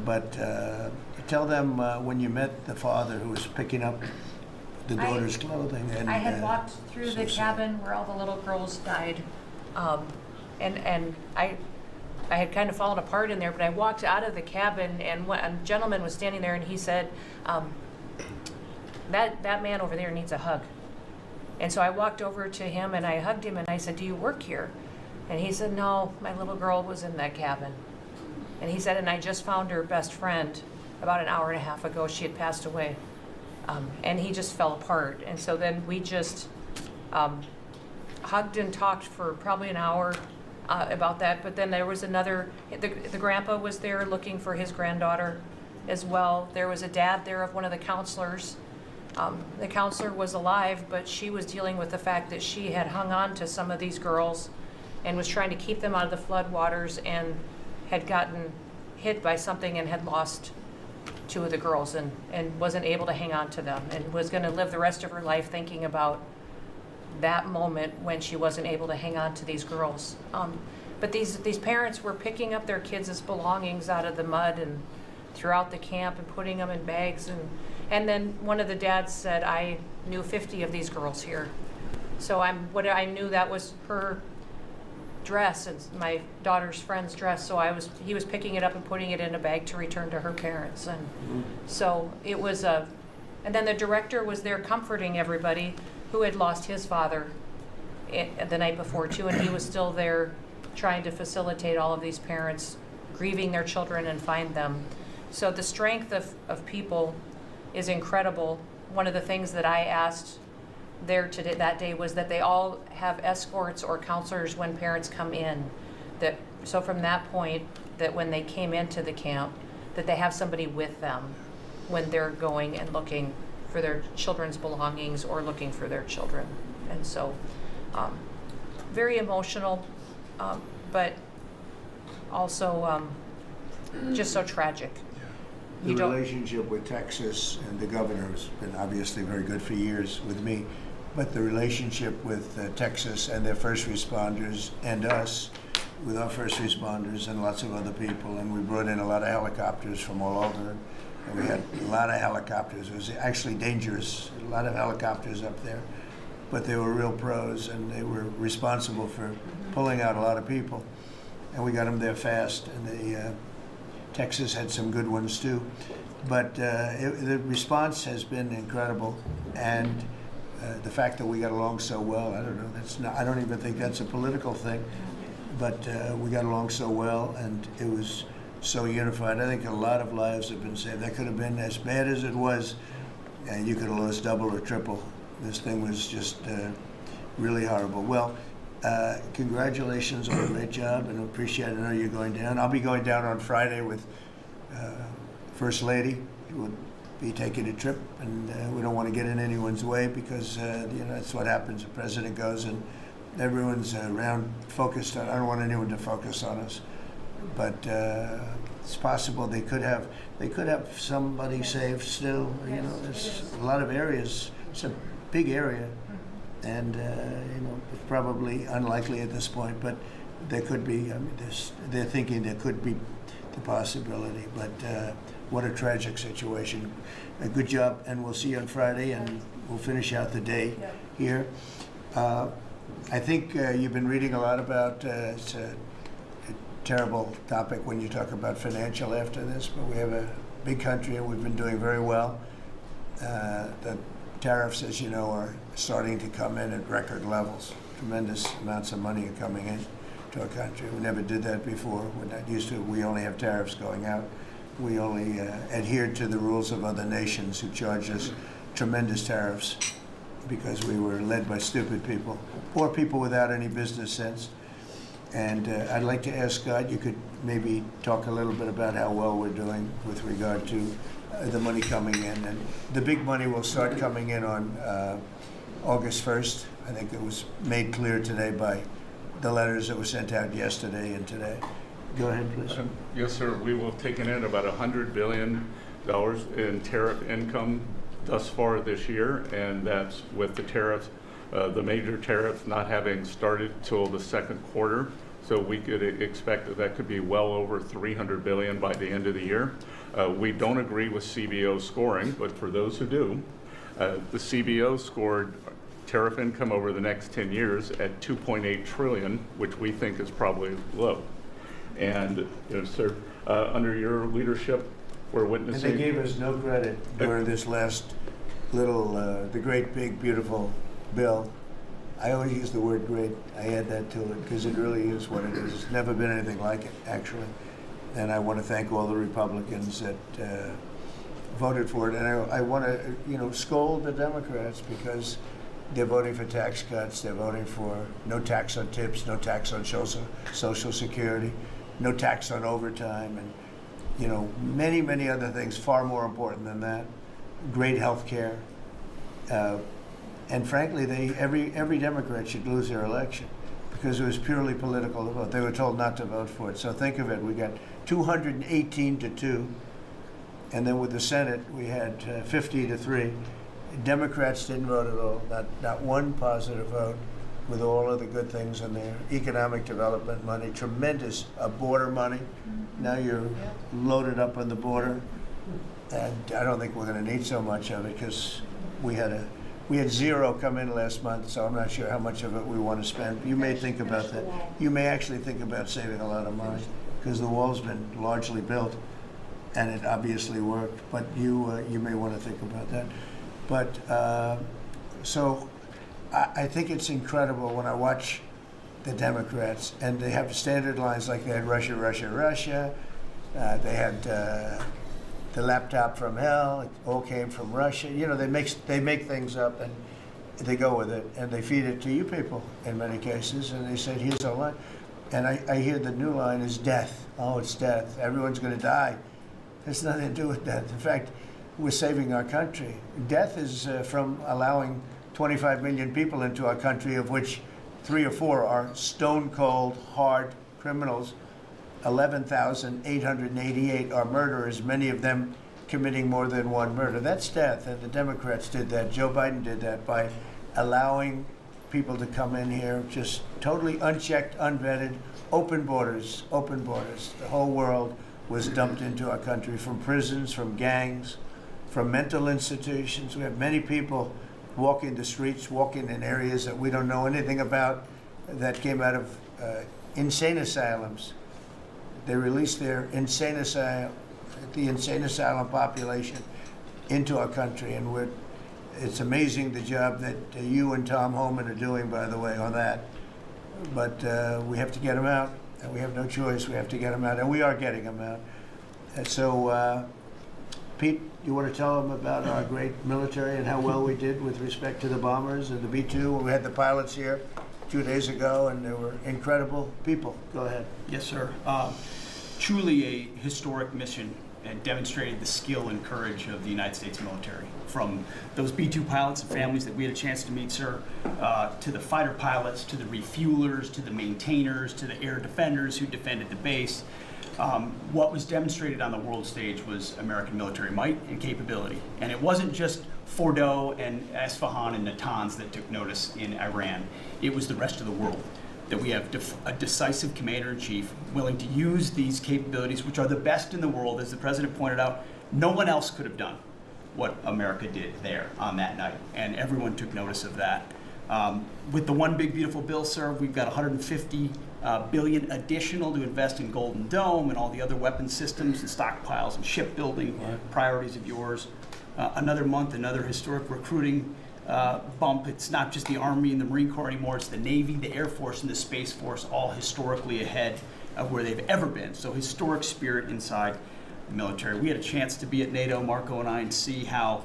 But tell them when you met the father who was picking up the daughter's clothing. And I had walked through so the sad. cabin where all the little girls died, and I had kind of fallen apart in there, but I walked out of the cabin, and a gentleman was standing there, and he said, that man over there needs a hug. And so I walked over to him, and I hugged him, and I said, do you work here? And he said, no, my little girl was in that cabin. And he said, and I just found her best friend about an hour and a half ago. She had passed away. And he just fell apart. And so then we just hugged and talked for probably an hour about that. But then there was the grandpa was there looking for his granddaughter as well. There was a dad there of one of the counselors. The counselor was alive, but she was dealing with the fact that she had hung on to some of these girls and was trying to keep them out of the floodwaters and had gotten hit by something and had lost 2 of the girls and wasn't able to hang on to them and was going to live the rest of her life thinking about that moment when she wasn't able to hang on to these girls. But these parents were picking up their kids' belongings out of the mud and throughout the camp and putting them in bags. And then one of the dads said, I knew 50 of these girls here. So I knew that was her dress and my daughter's friend's dress. So he was picking it up and putting it in a bag to return to her parents. And so it was and then the director was there comforting everybody who had lost his father the night before too. And he was still there trying to facilitate all of these parents grieving their children and find them. So the strength of people is incredible. One of the things that I asked there that day was that they all have escorts or counselors when parents come in. So from that point, that when they came into the camp, that they have somebody with them when they're going and looking for their children's belongings or looking for their children. And so very emotional, but also just so tragic. The relationship with Texas and the governor has been obviously very good for years with me, but the relationship with Texas and their first responders and us with our first responders and lots of other people, and we brought in a lot of helicopters from all over, and we had a lot of helicopters. It was actually dangerous, a lot of helicopters up there, but they were real pros, and they were responsible for pulling out a lot of people, and we got them there fast, and Texas had some good ones too, but the response has been incredible, and The fact that we got along so well, I don't know, that's not, I don't even think that's a political thing, but we got along so well, and it was so unified. I think a lot of lives have been saved. That could have been as bad as it was, and you could have lost double or triple. This thing was just really horrible. Well, congratulations on a great job, and appreciate it. I know you're going down. I'll be going down on Friday with First Lady. We'll be taking a trip, and we don't want to get in anyone's way because that's what happens. The president goes, and everyone's around focused on. I don't want anyone to focus on us, but it's possible they could have somebody saved still. There's a lot of areas. It's a big area, and it's probably unlikely at this point, but there could be. I mean, they're thinking there could be the possibility, but what a tragic situation. A good job, and we'll see you on Friday, and we'll finish out the day here. I think you've been reading a lot about. It's a terrible topic when you talk about financial after this, but we have a big country, and we've been doing very well. The tariffs, as you know, are starting to come in at record levels. Tremendous amounts of money are coming in to our country. We never did that before. We're not used to it. We only have tariffs going out. We only adhered to the rules of other nations who charged us tremendous tariffs because we were led by stupid people or people without any business sense. And I'd like to ask Scott, you could maybe talk a little bit about how well we're doing with regard to the money coming in. And the big money will start coming in on August 1st. I think it was made clear today by the letters that were sent out yesterday and today. Go ahead, please. Yes, sir. We will have taken in about $100 billion in tariff income thus far this year, and that's with the tariffs, the major tariffs not having started till the second quarter. So we could expect that could be well over $300 billion by the end of the year. We don't agree with CBO scoring, but for those who do, the CBO scored tariff income over the next 10 years at $2.8 trillion, which we think is probably low. And sir, under your leadership, we're witnessing. And they gave us no credit during this last little, the great, big, beautiful bill. I always use the word great. I add that to it because it really is what it is. It's never been anything like it, actually. And I want to thank all the Republicans that voted for it. And I want to, scold the Democrats because they're voting for tax cuts. They're voting for no tax on tips, no tax on Social Security, no tax on overtime, and many, many other things far more important than that. Great health care. And frankly, every Democrat should lose their election because it was purely political to vote. They were told not to vote for it. So think of it. We got 218 to 2. And then with the Senate, we had 50 to 3. Democrats didn't vote at all. Not one positive vote with all of the good things in there. Economic development money, tremendous border money. Now you're loaded up on the border. And I don't think we're going to need so much of it because we had zero come in last month, so I'm not sure how much of it we want to spend. You may think about that. You may actually think about saving a lot of money because the wall's been largely built, and it obviously worked. But you may want to think about that. But so I think it's incredible when I watch the Democrats, and they have standard lines like they had Russia, Russia, Russia. They had the laptop from hell. It all came from Russia. They make things up and they go with it and they feed it to you people in many cases. And they said, here's our line. And I hear the new line is death. Oh, it's death. Everyone's going to die. There's nothing to do with death. In fact, we're saving our country. Death is from allowing 25 million people into our country, of which 3 or 4 are stone cold, hard criminals. 11,888 are murderers, many of them committing more than one murder. That's death, and the Democrats did that. Joe Biden did that by allowing people to come in here just totally unchecked, unvetted, open borders, open borders. The whole world was dumped into our country from prisons, from gangs, from mental institutions. We have many people walking the streets, walking in areas that we don't know anything about that came out of insane asylums. They released their the insane asylum population into our country, and It's amazing the job that you and Tom Homan are doing, by the way, on that. But we have to get them out, and we have no choice. We have to get them out, and we are getting them out. And so, Pete, you want to tell them about our great military and how well we did with respect to the bombers and the B-2? We had the pilots here 2 days ago, and they were incredible people. Go ahead. Yes, sir. Truly a historic mission, and demonstrated the skill and courage of the United States military. From those B-2 pilots and families that we had a chance to meet, sir, to the fighter pilots, to the refuelers, to the maintainers, to the air defenders who defended the base. What was demonstrated on the world stage was American military might and capability. And it wasn't just Fordo and Isfahan and Natanz that took notice in Iran. It was the rest of the world. That we have a decisive commander-in-chief willing to use these capabilities, which are the best in the world. As the president pointed out, no one else could have done what America did there on that night, and everyone took notice of that. With the one big beautiful bill, sir, we've got $150 billion additional to invest in Golden Dome and all the other weapon systems and stockpiles and shipbuilding priorities of yours. Another month, another historic recruiting bump. It's not just the Army and the Marine Corps anymore, it's the Navy, the Air Force, and the Space Force, all historically ahead of where they've ever been. So historic spirit inside the military. We had a chance to be at NATO, Marco and I, and see how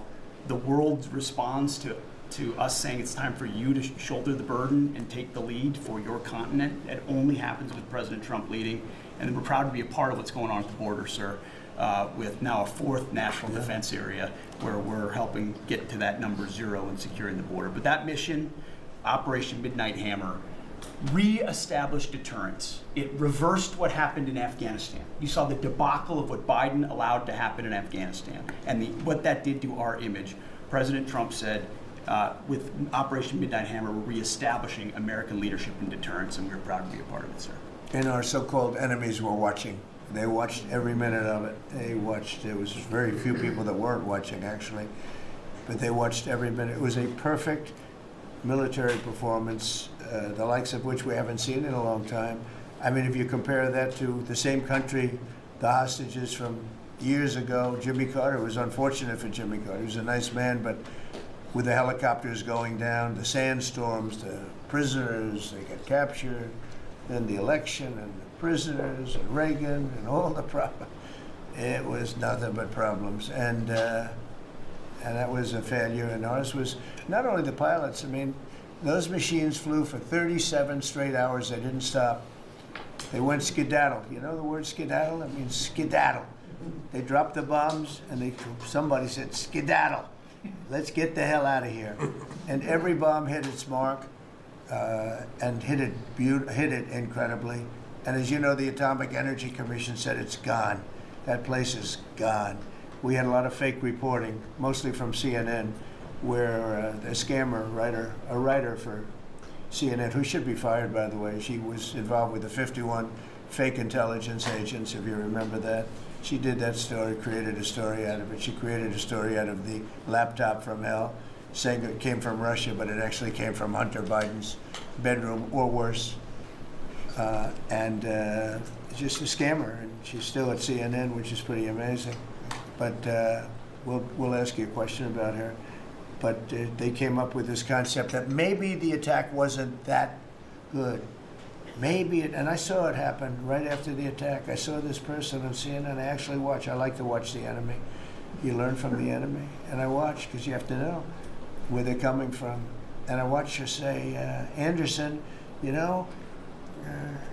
the world responds to us saying it's time for you to shoulder the burden and take the lead for your continent. It only happens with President Trump leading, and we're proud to be a part of what's going on at the border, sir. With now a 4th national defense area where we're helping get to that number 0 and securing the border. But that mission, Operation Midnight Hammer, re-established deterrence. It reversed what happened in Afghanistan. You saw the debacle of what Biden allowed to happen in Afghanistan and what that did to our image. President Trump said, with Operation Midnight Hammer, we're re-establishing American leadership and deterrence, and we're proud to be a part of it, sir. And our so-called enemies were watching. They watched every minute of it. They watched. There was very few people that weren't watching, actually, but they watched every minute. It was a perfect military performance, the likes of which we haven't seen in a long time. I mean, if you compare that to the same country, the hostages from years ago, Jimmy Carter, it was unfortunate for Jimmy Carter. He was a nice man, but with the helicopters going down, the sandstorms, the prisoners, they get captured, then the election, and prisoners and Reagan and all the problems. It was nothing but problems, and that was a failure. And ours was not only the pilots. I mean, those machines flew for 37 straight hours. They didn't stop. They went skedaddle. You know the word skedaddle? It means skedaddle. They dropped the bombs, and somebody said skedaddle. Let's get the hell out of here. And every bomb hit its mark, and hit it incredibly. And as you know, the Atomic Energy Commission said it's gone. That place is gone. We had a lot of fake reporting, mostly from CNN, where the scammer writer, a writer for CNN, who should be fired, by the way, she was involved with the 51 fake intelligence agents, if you remember that. She did that story, created a story out of it. She created a story out of the laptop from hell, saying it came from Russia, but it actually came from Hunter Biden's bedroom, or worse. Just a scammer, and she's still at CNN, which is pretty amazing. But we'll ask you a question about her. But they came up with this concept that maybe the attack wasn't that good. Maybe and I saw it happen right after the attack. I saw this person on CNN. I actually watch. I like to watch the enemy. You learn from the enemy, and I watch because you have to know where they're coming from. And I watched her say, Anderson, you know,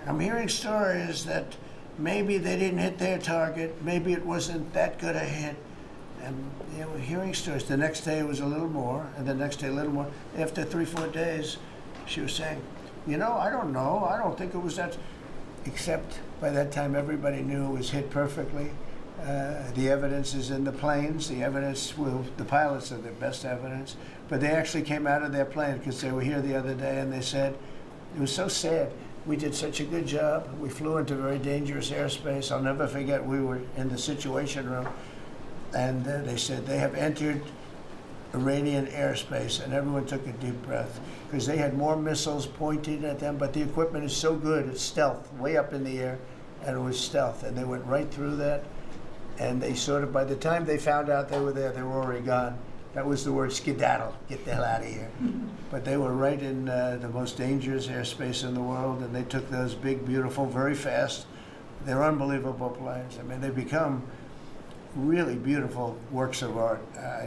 I'm hearing stories that maybe they didn't hit their target. Maybe it wasn't that good a hit. And we're hearing stories. The next day it was a little more, and the next day a little more. After 3-4 days, she was saying, you know, I don't know. I don't think it was that. Except by that time, everybody knew it was hit perfectly. The evidence is in the planes. The pilots are the best evidence. But they actually came out of their plane because they were here the other day, and they said, it was so sad. We did such a good job. We flew into very dangerous airspace. I'll never forget, we were in the Situation Room, and they said they have entered Iranian airspace, and everyone took a deep breath because they had more missiles pointed at them, but the equipment is so good, it's stealth, way up in the air, and it was stealth, and they went right through that, and they sort of, by the time they found out they were there, they were already gone. That was the word skedaddle, get the hell out of here. But they were right in the most dangerous airspace in the world, and they took those big, beautiful, very fast. They're unbelievable planes. I mean, they become really beautiful works of art.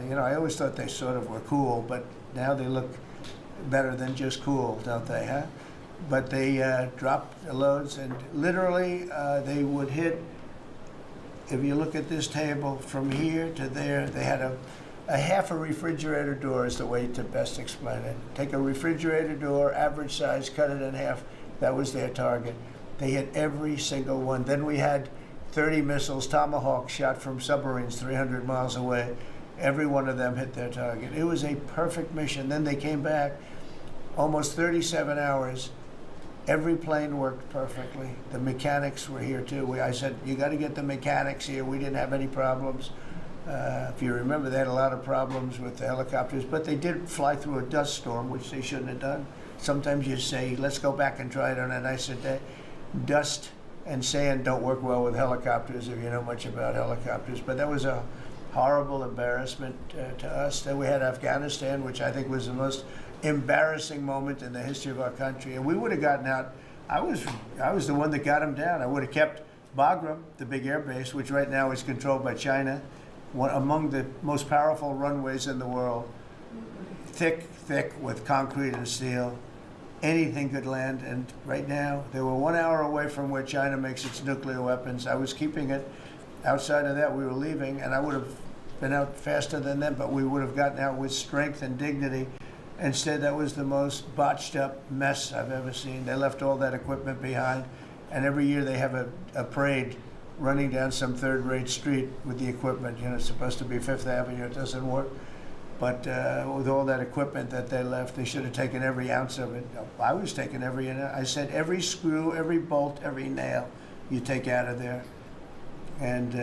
You know, I always thought they sort of were cool, but now they look better than just cool, don't they, huh? But they dropped the loads, and literally they would hit, if you look at this table, from here to there, they had a half a refrigerator door is the way to best explain it. Take a refrigerator door, average size, cut it in half. That was their target. They hit every single one. Then we had 30 missiles, Tomahawk, shot from submarines 300 miles away. Every one of them hit their target. It was a perfect mission. Then they came back, almost 37 hours. Every plane worked perfectly. The mechanics were here too. I said, you got to get the mechanics here. We didn't have any problems. If you remember, they had a lot of problems with the helicopters, but they did fly through a dust storm, which they shouldn't have done. Sometimes you say, let's go back and try it on a nicer day. Dust and sand don't work well with helicopters if you know much about helicopters, but that was a horrible embarrassment to us. Then we had Afghanistan, which I think was the most embarrassing moment in the history of our country, and we would have gotten out. I was the one that got them down. I would have kept Bagram, the big air base, which right now is controlled by China, one among the most powerful runways in the world, thick with concrete and steel. Anything could land, and right now they were 1 hour away from where China makes its nuclear weapons. I was keeping it. Outside of that, we were leaving, and I would have been out faster than them, but we would have gotten out with strength and dignity. Instead, that was the most botched up mess I've ever seen. They left all that equipment behind, and every year they have a parade running down some third-rate street with the equipment. You know, it's supposed to be Fifth Avenue. It doesn't work. But with all that equipment that they left, they should have taken every ounce of it. I was taking every ounce. I said every screw, every bolt, every nail you take out of there. And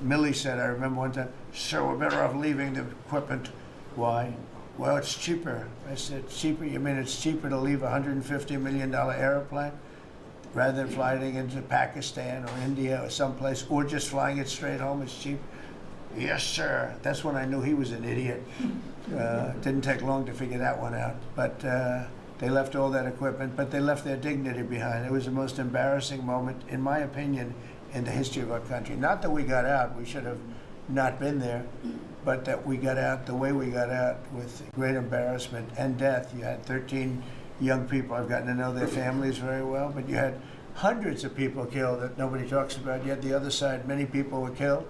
Millie said, I remember one time, sir, we're better off leaving the equipment. Why? Well, it's cheaper. I said, cheaper? You mean it's cheaper to leave a $150 million airplane rather than flying into Pakistan or India or someplace, or just flying it straight home? It's cheap. Yes, sir. That's when I knew he was an idiot. Didn't take long to figure that one out. But they left all that equipment, but they left their dignity behind. It was the most embarrassing moment, in my opinion, in the history of our country. Not that we got out. We should have not been there, but that we got out the way we got out, with great embarrassment and death. You had 13 young people. I've gotten to know their families very well, but you had hundreds of people killed that nobody talks about. Yet the other side, many people were killed.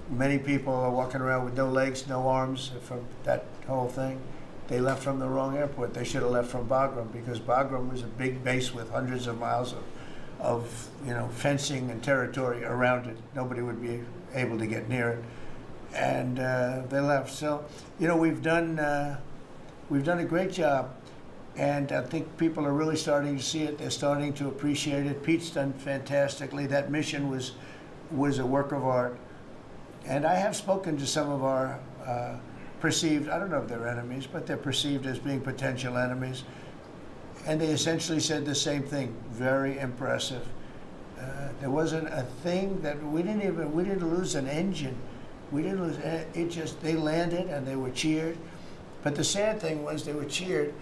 Many people are walking around with no legs, no arms from that whole thing. They left from the wrong airport. They should have left from Bagram, because Bagram was a big base with hundreds of miles of fencing and territory around it. Nobody would be able to get near it. And they left. So, we've done a great job. And I think people are really starting to see it. They're starting to appreciate it. Pete's done fantastically. That mission was a work of art. And I have spoken to some of our perceived, I don't know if they're enemies, but they're perceived as being potential enemies. And they essentially said the same thing. Very impressive. There wasn't a thing that we didn't lose an engine. We didn't lose it. They landed and they were cheered. But the sad thing was they were cheered.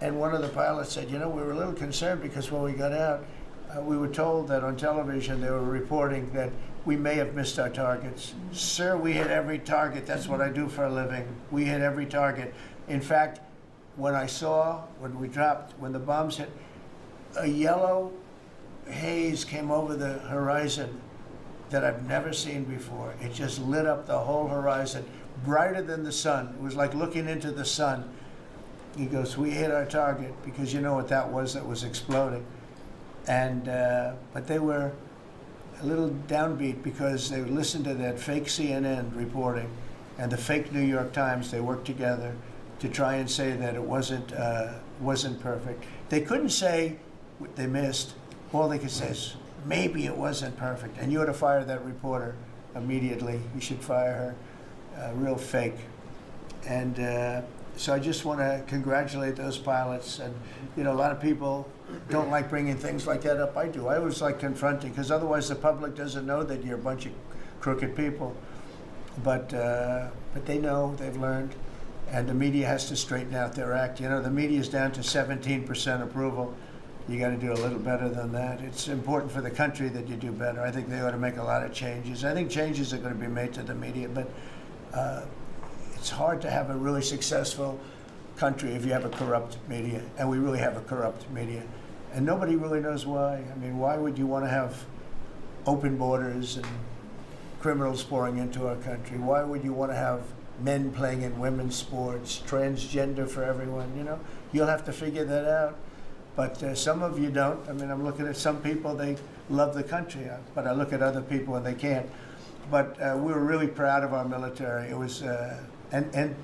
And one of the pilots said, we were a little concerned because when we got out, we were told that on television they were reporting that we may have missed our targets. Sir, we hit every target. That's what I do for a living. We hit every target. In fact, when the bombs hit, a yellow haze came over the horizon that I've never seen before. It just lit up the whole horizon, brighter than the sun. It was like looking into the sun. He goes, we hit our target, because you know what that was exploding. And but they were a little downbeat because they listened to that fake CNN reporting and the fake New York Times. They worked together to try and say that it wasn't perfect. They couldn't say they missed. All they could say is, maybe it wasn't perfect. And you ought to fire that reporter immediately. You should fire her. Real fake. And so I just want to congratulate those pilots. And, a lot of people don't like bringing things like that up. I do. I always like confronting, because otherwise the public doesn't know that you're a bunch of crooked people. But they know, they've learned. and the media has to straighten out their act. You know, the media is down to 17% approval. You got to do a little better than that. It's important for the country that you do better. I think they ought to make a lot of changes. I think changes are going to be made to the media, but it's hard to have a really successful country if you have a corrupt media, and we really have a corrupt media. And nobody really knows why. I mean, why would you want to have open borders and criminals pouring into our country? Why would you want to have men playing in women's sports, transgender for everyone? You know, you'll have to figure that out. But some of you don't. I mean, I'm looking at some people, they love the country, but I look at other people and they can't. But we were really proud of our military. It was, and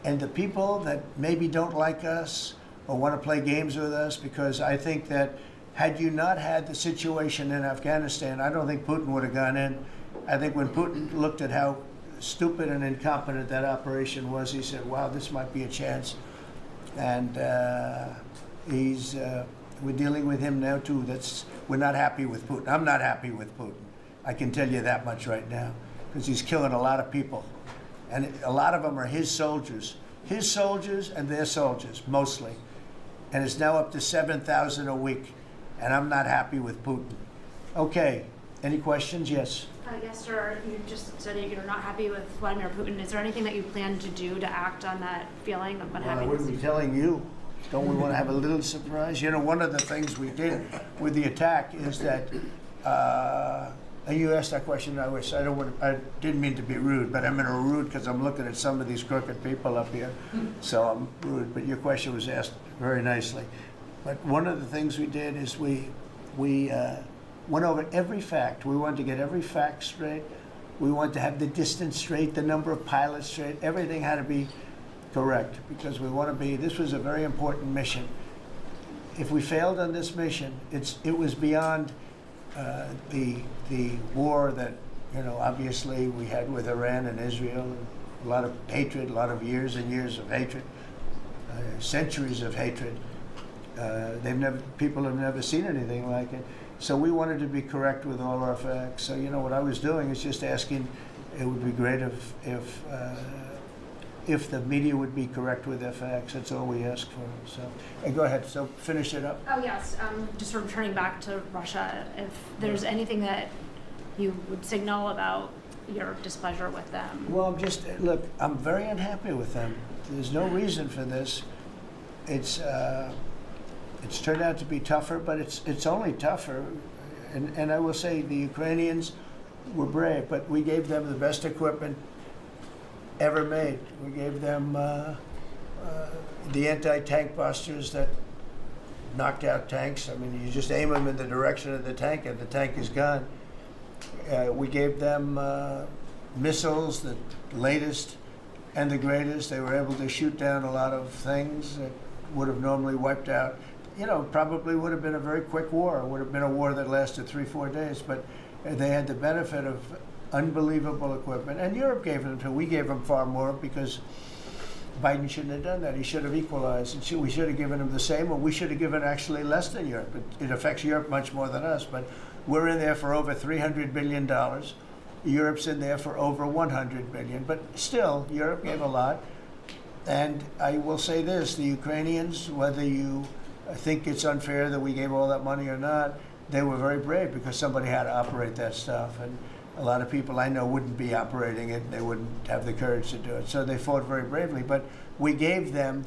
the people that maybe don't like us or want to play games with us, because I think that had you not had the situation in Afghanistan, I don't think Putin would have gone in. I think when Putin looked at how stupid and incompetent that operation was, he said, wow, this might be a chance. And we're dealing with him now too. We're not happy with Putin. I'm not happy with Putin. I can tell you that much right now, because he's killing a lot of people. And a lot of them are his soldiers and their soldiers, mostly. And it's now up to 7,000 a week. And I'm not happy with Putin. Okay, any questions? Yes. Yes, sir. You just said that you're not happy with Vladimir Putin. Is there anything that you plan to do to act on that feeling of unhappiness? Well, I wouldn't be telling you. Don't we want to have a little surprise? You know, one of the things we did with the attack is that, and you asked that question, I didn't mean to be rude, but I'm in a rude because I'm looking at some of these crooked people up here, so I'm rude, but your question was asked very nicely. But one of the things we did is we went over every fact. We wanted to get every fact straight. We wanted to have the distance straight, the number of pilots straight. Everything had to be correct, because we want to be, this was a very important mission. If we failed on this mission, it was beyond the war that, you know, obviously we had with Iran and Israel, a lot of hatred, a lot of years and years of hatred, centuries of hatred. People have never seen anything like it. So we wanted to be correct with all our facts. So, you know, what I was doing is just asking, it would be great if the media would be correct with their facts. That's all we ask for. So, hey, go ahead. So finish it up. Oh, yes. Just sort of turning back to Russia, if there's anything that you would signal about your displeasure with them. Well, look, I'm very unhappy with them. There's no reason for this. It's turned out to be tougher, but it's only tougher. And I will say the Ukrainians were brave, but we gave them the best equipment ever made. We gave them the anti-tank busters that knocked out tanks. I mean, you just aim them in the direction of the tank and the tank is gone. We gave them missiles, the latest and the greatest. They were able to shoot down a lot of things that would have normally wiped out. You know, probably would have been a very quick war. It would have been a war that lasted 3-4 days, but they had the benefit of unbelievable equipment. And Europe gave them too. We gave them far more because Biden shouldn't have done that. He should have equalized. We should have given him the same, or we should have given actually less than Europe. It affects Europe much more than us, but we're in there for over $300 billion. Europe's in there for over $100 billion, but still, Europe gave a lot. And I will say this, the Ukrainians, whether you think it's unfair that we gave all that money or not, they were very brave because somebody had to operate that stuff. And a lot of people I know wouldn't be operating it. They wouldn't have the courage to do it. So they fought very bravely. But we gave them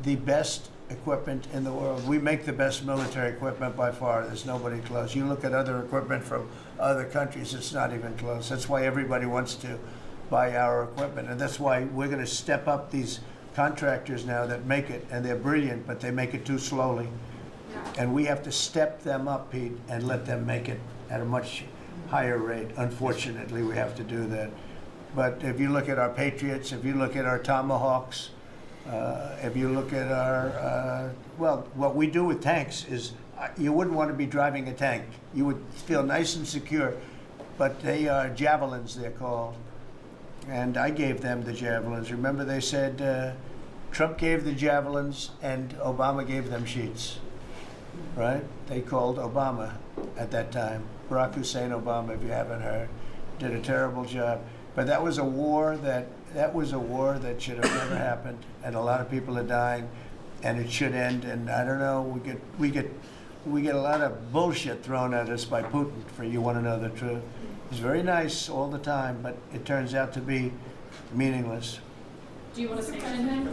the best equipment in the world. We make the best military equipment by far. There's nobody close. You look at other equipment from other countries, it's not even close. That's why everybody wants to buy our equipment. And that's why we're going to step up these contractors now that make it, and they're brilliant, but they make it too slowly. And we have to step them up, Pete, and let them make it at a much higher rate. Unfortunately, we have to do that. But if you look at our Patriots, if you look at our Tomahawks, if you look at our, well, what we do with tanks is, you wouldn't want to be driving a tank. You would feel nice and secure, but they are javelins, they're called. And I gave them the javelins. Remember they said Trump gave the javelins and Obama gave them sheets, right? They called Obama at that time. Barack Hussein Obama, if you haven't heard, did a terrible job. But that was a war that that was a war that should have never happened, and a lot of people are dying, and it should end. And I don't know, we get a lot of bullshit thrown at us by Putin, for you want to know the truth. He's very nice all the time, but it turns out to be meaningless. Do you want to sanction him?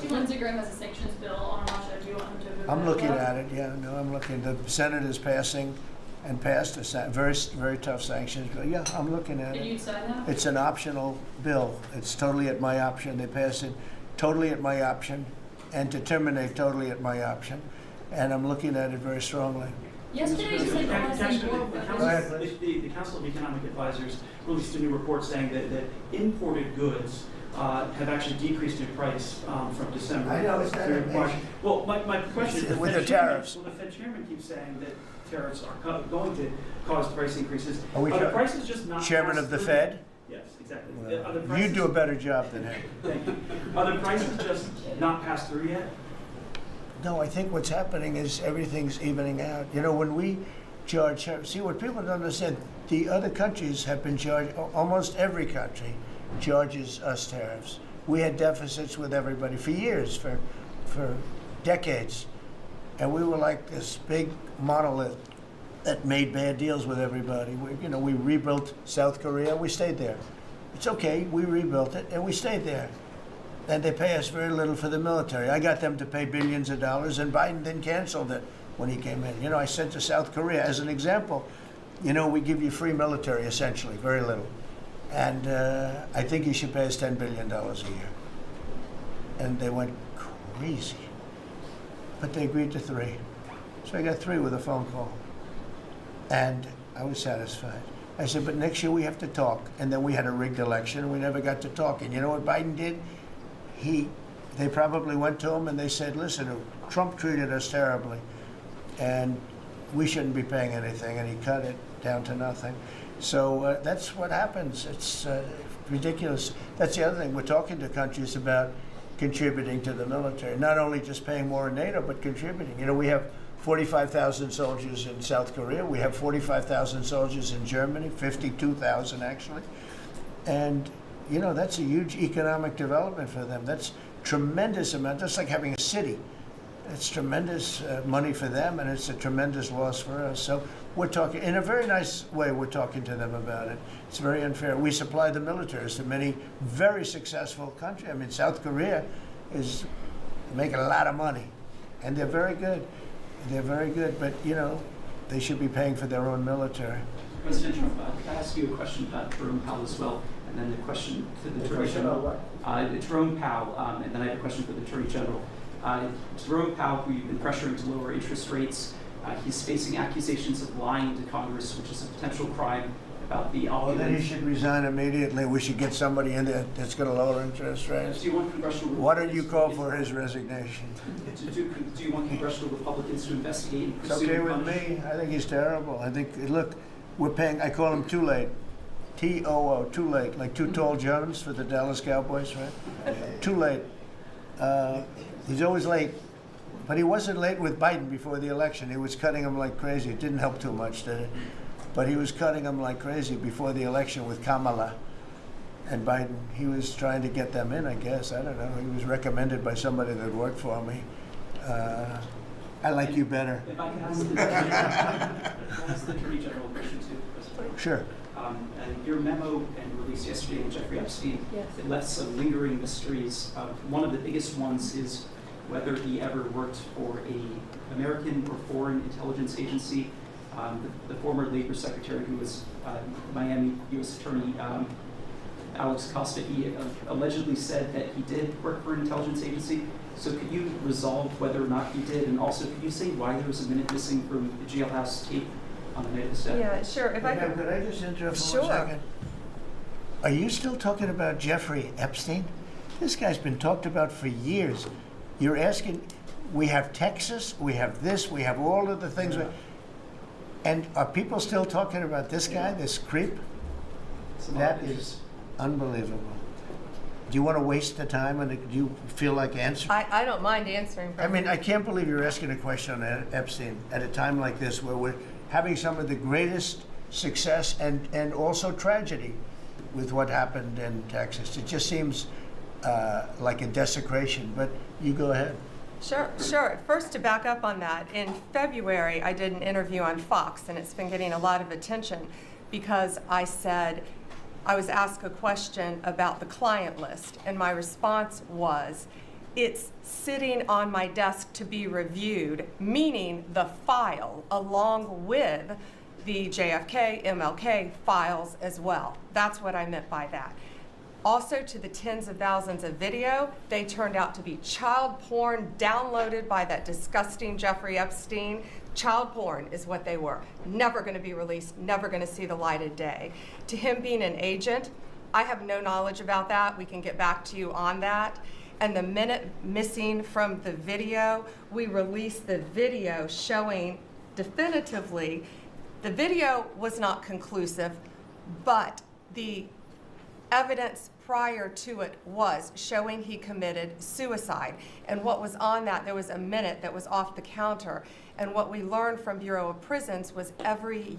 Lindsey Graham has a sanctions bill on Russia. Do you want him to move I'm that looking up? at it, yeah, no, I'm looking. The Senate is passing and passed a very, very tough sanctions bill. Yeah, I'm looking at it. And you'd sign that? It's an optional bill. It's totally at my option. They passed it totally at my option, and to terminate totally at my option. And I'm looking at it very strongly. Yesterday you said The Council of Economic Advisors released a new report saying that imported goods have actually decreased in price from December. I know, it's not through March. amazing. Well, my question is, With the tariffs. Well, the Fed chairman keeps saying that tariffs are going to cause price increases. Are we the prices just not Chairman passed of the through? Fed? Yes, exactly. Well, Are the you prices- do a better job than him. Thank you. Are the prices just not passed through yet? No, I think what's happening is everything's evening out. You know, when we charge, see what people don't understand, the other countries have been charged, almost every country charges us tariffs. We had deficits with everybody for years, for decades. And we were like this big monolith that made bad deals with everybody. We rebuilt South Korea, we stayed there. It's okay, we rebuilt it and we stayed there. And they pay us very little for the military. I got them to pay billions of dollars, and Biden then canceled it when he came in. I sent to South Korea as an example. We give you free military, essentially, very little. And I think you should pay us $10 billion a year. And they went crazy. But they agreed to 3. So I got 3 with a phone call. And I was satisfied. I said, but next year we have to talk. And then we had a rigged election, and we never got to talk. And you know what Biden did? They probably went to him and they said, listen, Trump treated us terribly and we shouldn't be paying anything, and he cut it down to nothing. So that's what happens. It's ridiculous. That's the other thing. We're talking to countries about contributing to the military, not only just paying more in NATO, but contributing. We have 45,000 soldiers in South Korea. We have 45,000 soldiers in Germany, 52,000 actually. And that's a huge economic development for them. That's tremendous amount, just like having a city. It's tremendous money for them, and it's a tremendous loss for us. So we're talking, in a very nice way, we're talking to them about it. It's very unfair. We supply the militaries to many very successful countries. I mean, South Korea is making a lot of money, and they're very good. They're very good, but, they should be paying for their own military. President Trump, could I ask you a question about Jerome Powell as well? And then the question to the Attorney General. Jerome Powell, and then I have a question for the Attorney General. Jerome Powell, who you've been pressuring to lower interest rates, he's facing accusations of lying to Congress, which is a potential crime about the opulence. Well, then he should resign immediately. We should get somebody in there that's going to lower interest rates. Do you want congressional Why don't you call for his resignation? Do you want congressional Republicans to investigate and It's pursue okay and with punish? me. I think he's terrible. I think, look, we're paying, I call him too late. T-O-O, too late, like Too Tall Jones for the Dallas Cowboys, right? Too late. He's always late, but he wasn't late with Biden before the election. He was cutting him like crazy. It didn't help too much, did it? But he was cutting him like crazy before the election with Kamala and Biden. He was trying to get them in, I guess. I don't know. He was recommended by somebody that worked for me. I like you better. If I could ask the Attorney General a question too, President. Sure. And your memo and release yesterday on Jeffrey Epstein, it left some lingering mysteries. One of the biggest ones is whether he ever worked for an American or foreign intelligence agency. The former Labor Secretary, who was Miami U.S. Attorney Alex Costa, he allegedly said that he did work for an intelligence agency. So could you resolve whether or not he did? And also, could you say why there was a minute missing from the jailhouse tape on the night of the step? Yeah, sure. If I Ma'am, could. could I just interrupt for Sure. 1 second? Are you still talking about Jeffrey Epstein? This guy's been talked about for years. You're asking, we have Texas, we have this, we have all of the things. And are people still talking about this guy, this creep? That is unbelievable. Do you want to waste the time, and do you feel like answering? I don't mind answering. I mean, I can't believe you're asking a question on Epstein at a time like this, where we're having some of the greatest success and also tragedy with what happened in Texas. It just seems like a desecration, but you go ahead. Sure. First, to back up on that, in February, I did an interview on Fox, and it's been getting a lot of attention because I said, I was asked a question about the client list, and my response was, it's sitting on my desk to be reviewed, meaning the file along with the JFK, MLK files as well. That's what I meant by that. Also, to the tens of thousands of video, they turned out to be child porn downloaded by that disgusting Jeffrey Epstein. Child porn is what they were. Never going to be released, never going to see the light of day. To him being an agent, I have no knowledge about that. We can get back to you on that. And the minute missing from the video, we released the video showing definitively the video was not conclusive, but the evidence prior to it was showing he committed suicide. And what was on that, there was a minute that was off the counter. And what we learned from Bureau of Prisons was every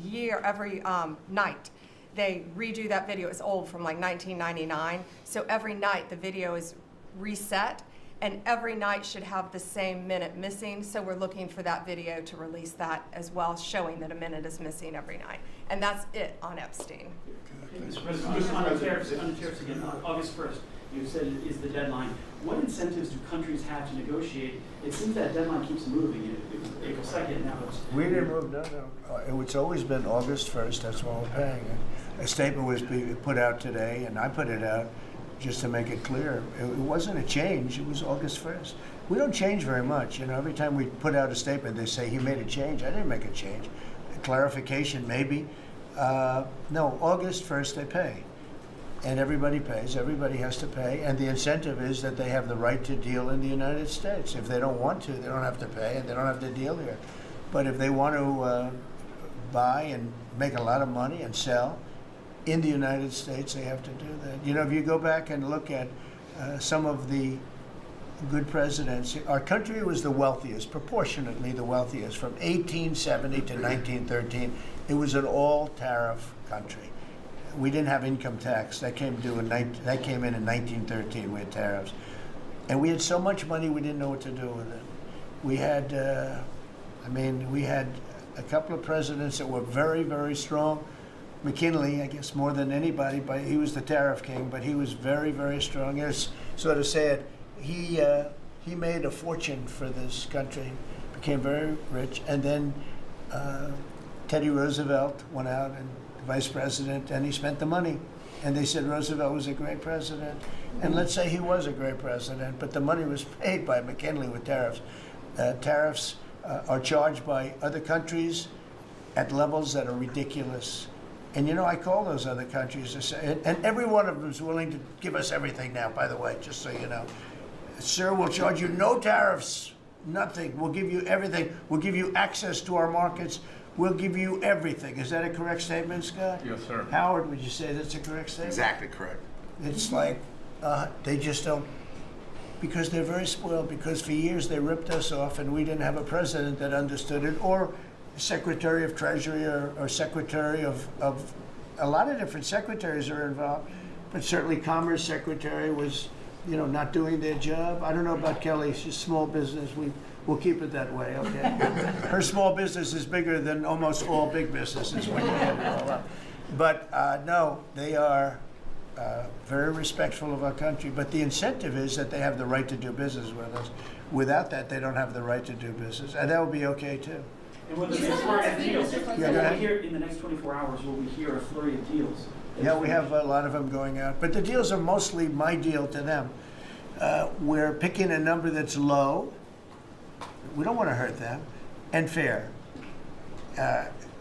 night, they redo that video. It's old, from like 1999. So every night the video is reset, and every night should have the same minute missing. So we're looking for that video to release that as well, showing that a minute is missing every night. And that's it on Epstein. Mr. President, just on the tariffs again, August 1st, you said is the deadline. What incentives do countries have to negotiate? It seems that deadline keeps moving. It was April 2nd, now it's... We didn't move, no. It's always been August 1st, that's what we're paying. A statement was put out today, and I put it out just to make it clear. It wasn't a change, it was August 1st. We don't change very much. Every time we put out a statement, they say he made a change. I didn't make a change. A clarification, maybe. No, August 1st they pay. And everybody pays, everybody has to pay, and the incentive is that they have the right to deal in the United States. If they don't want to, they don't have to pay, and they don't have to deal here. But if they want to buy and make a lot of money and sell in the United States, they have to do that. If you go back and look at some of the good presidents, our country was the wealthiest, proportionately the wealthiest, from 1870 to 1913. It was an all-tariff country. We didn't have income tax. That came in in 1913. We had tariffs. And we had so much money we didn't know what to do with it. We had, we had a couple of presidents that were very, very strong. McKinley, I guess, more than anybody, but he was the tariff king, but he was very, very strong. It's sort of sad. He made a fortune for this country, became very rich, and then Teddy Roosevelt went out and vice president, and he spent the money. And they said Roosevelt was a great president. And let's say he was a great president, but the money was paid by McKinley with tariffs. Tariffs are charged by other countries at levels that are ridiculous. And I call those other countries to say, and every one of them is willing to give us everything now, by the way, just so you know. Sir, we'll charge you no tariffs, nothing. We'll give you everything. We'll give you access to our markets. We'll give you everything. Is that a correct statement, Scott? Yes, sir. Howard, would you say that's a correct statement? Exactly correct. It's like they just don't, because they're very spoiled, because for years they ripped us off and we didn't have a president that understood it, or Secretary of Treasury or Secretary of a lot of different secretaries are involved, but certainly Commerce Secretary was, not doing their job. I don't know about Kelly, she's small business. We'll keep it that way, okay? Her small business is bigger than almost all big businesses when you add it all up. But no, they are very respectful of our country, but the incentive is that they have the right to do business with us. Without that, they don't have the right to do business, and that would be okay too. And when the next flurry of deals, Yeah, go ahead. in the next 24 hours, will we hear a flurry of deals? Yeah, we have a lot of them going out, but the deals are mostly my deal to them. We're picking a number that's low. We don't want to hurt them, and fair.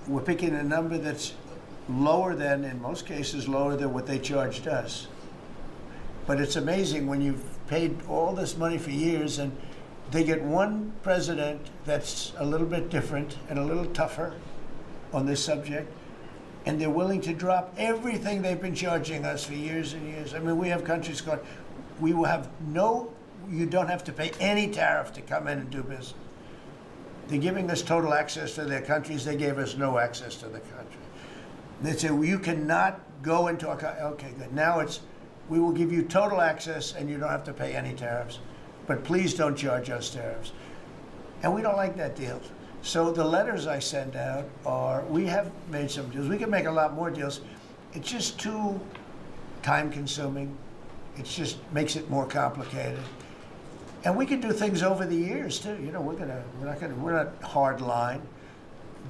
We're picking a number that's lower than, in most cases, lower than what they charged us. But it's amazing when you've paid all this money for years and they get one president that's a little bit different and a little tougher on this subject, and they're willing to drop everything they've been charging us for years and years. We have countries going, you don't have to pay any tariff to come in and do business. They're giving us total access to their countries. They gave us no access to the country. They say, well, you cannot go into our okay, good. Now it's, we will give you total access and you don't have to pay any tariffs. But please don't charge us tariffs. And we don't like that deal. So the letters I send out are, we have made some deals. We can make a lot more deals. It's just too time consuming. It just makes it more complicated. And we can do things over the years too. You know, we're not hard line.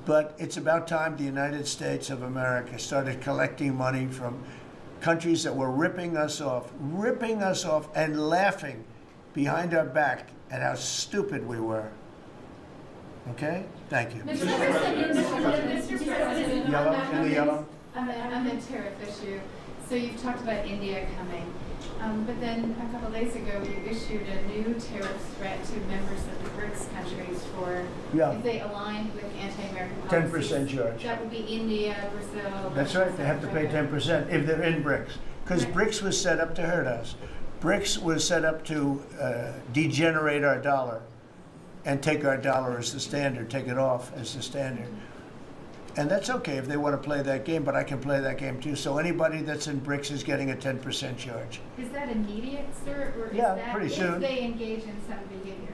But it's about time the United States of America started collecting money from countries that were ripping us off and laughing behind our back at how stupid we were. Okay? Thank you. Mr. President, Yellow, in the yellow. on the tariff issue, so you've talked about India coming, but then a couple days ago you issued a new tariff threat to members of the BRICS countries for if they aligned with anti-American policies. 10% charge. That would be India, Brazil. That's right. They have to pay 10% if they're in BRICS, because BRICS was set up to hurt us. BRICS was set up to degenerate our dollar and take our dollar as the standard, take it off as the standard. And that's okay if they want to play that game, but I can play that game too. So anybody that's in BRICS is getting a 10% charge. Is that immediate, sir, or is Yeah, that pretty if soon. they engage in some behavior?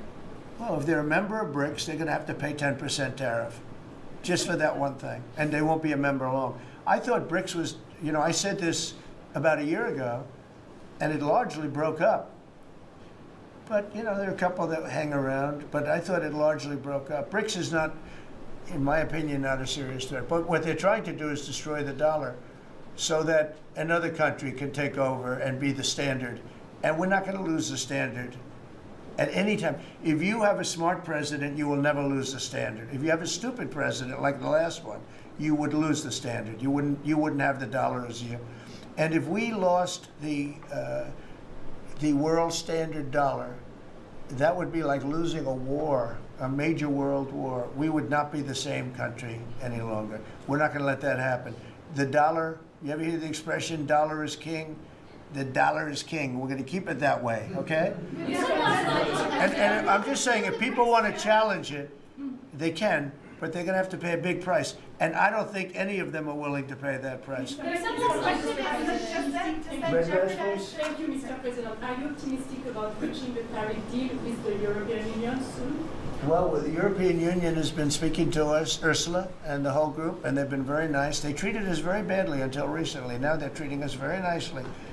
Well, if they're a member of BRICS, they're going to have to pay 10% tariff just for that one thing. And they won't be a member long. I thought BRICS was, you know, I said this about a year ago, and it largely broke up. But, you know, there are a couple that hang around, but I thought it largely broke up. BRICS is not, in my opinion, not a serious threat. But what they're trying to do is destroy the dollar so that another country can take over and be the standard. And we're not going to lose the standard at any time. If you have a smart president, you will never lose the standard. If you have a stupid president, like the last one, you would lose the standard. You wouldn't have the dollar as you. And if we lost the world standard dollar, that would be like losing a war, a major world war. We would not be the same country any longer. We're not going to let that happen. The dollar, you ever hear the expression, dollar is king? The dollar is king. We're going to keep it that way, okay? And I'm just saying, if people want to challenge it, they can, but they're going to have to pay a big price. And I don't think any of them are willing to pay that price. Thank you, Mr. President. Are you optimistic about reaching the tariff deal with the European Union soon? Well, the European Union has been speaking to us, Ursula and the whole group, and they've been very nice. They treated us very badly until recently. Now they're treating us very nicely.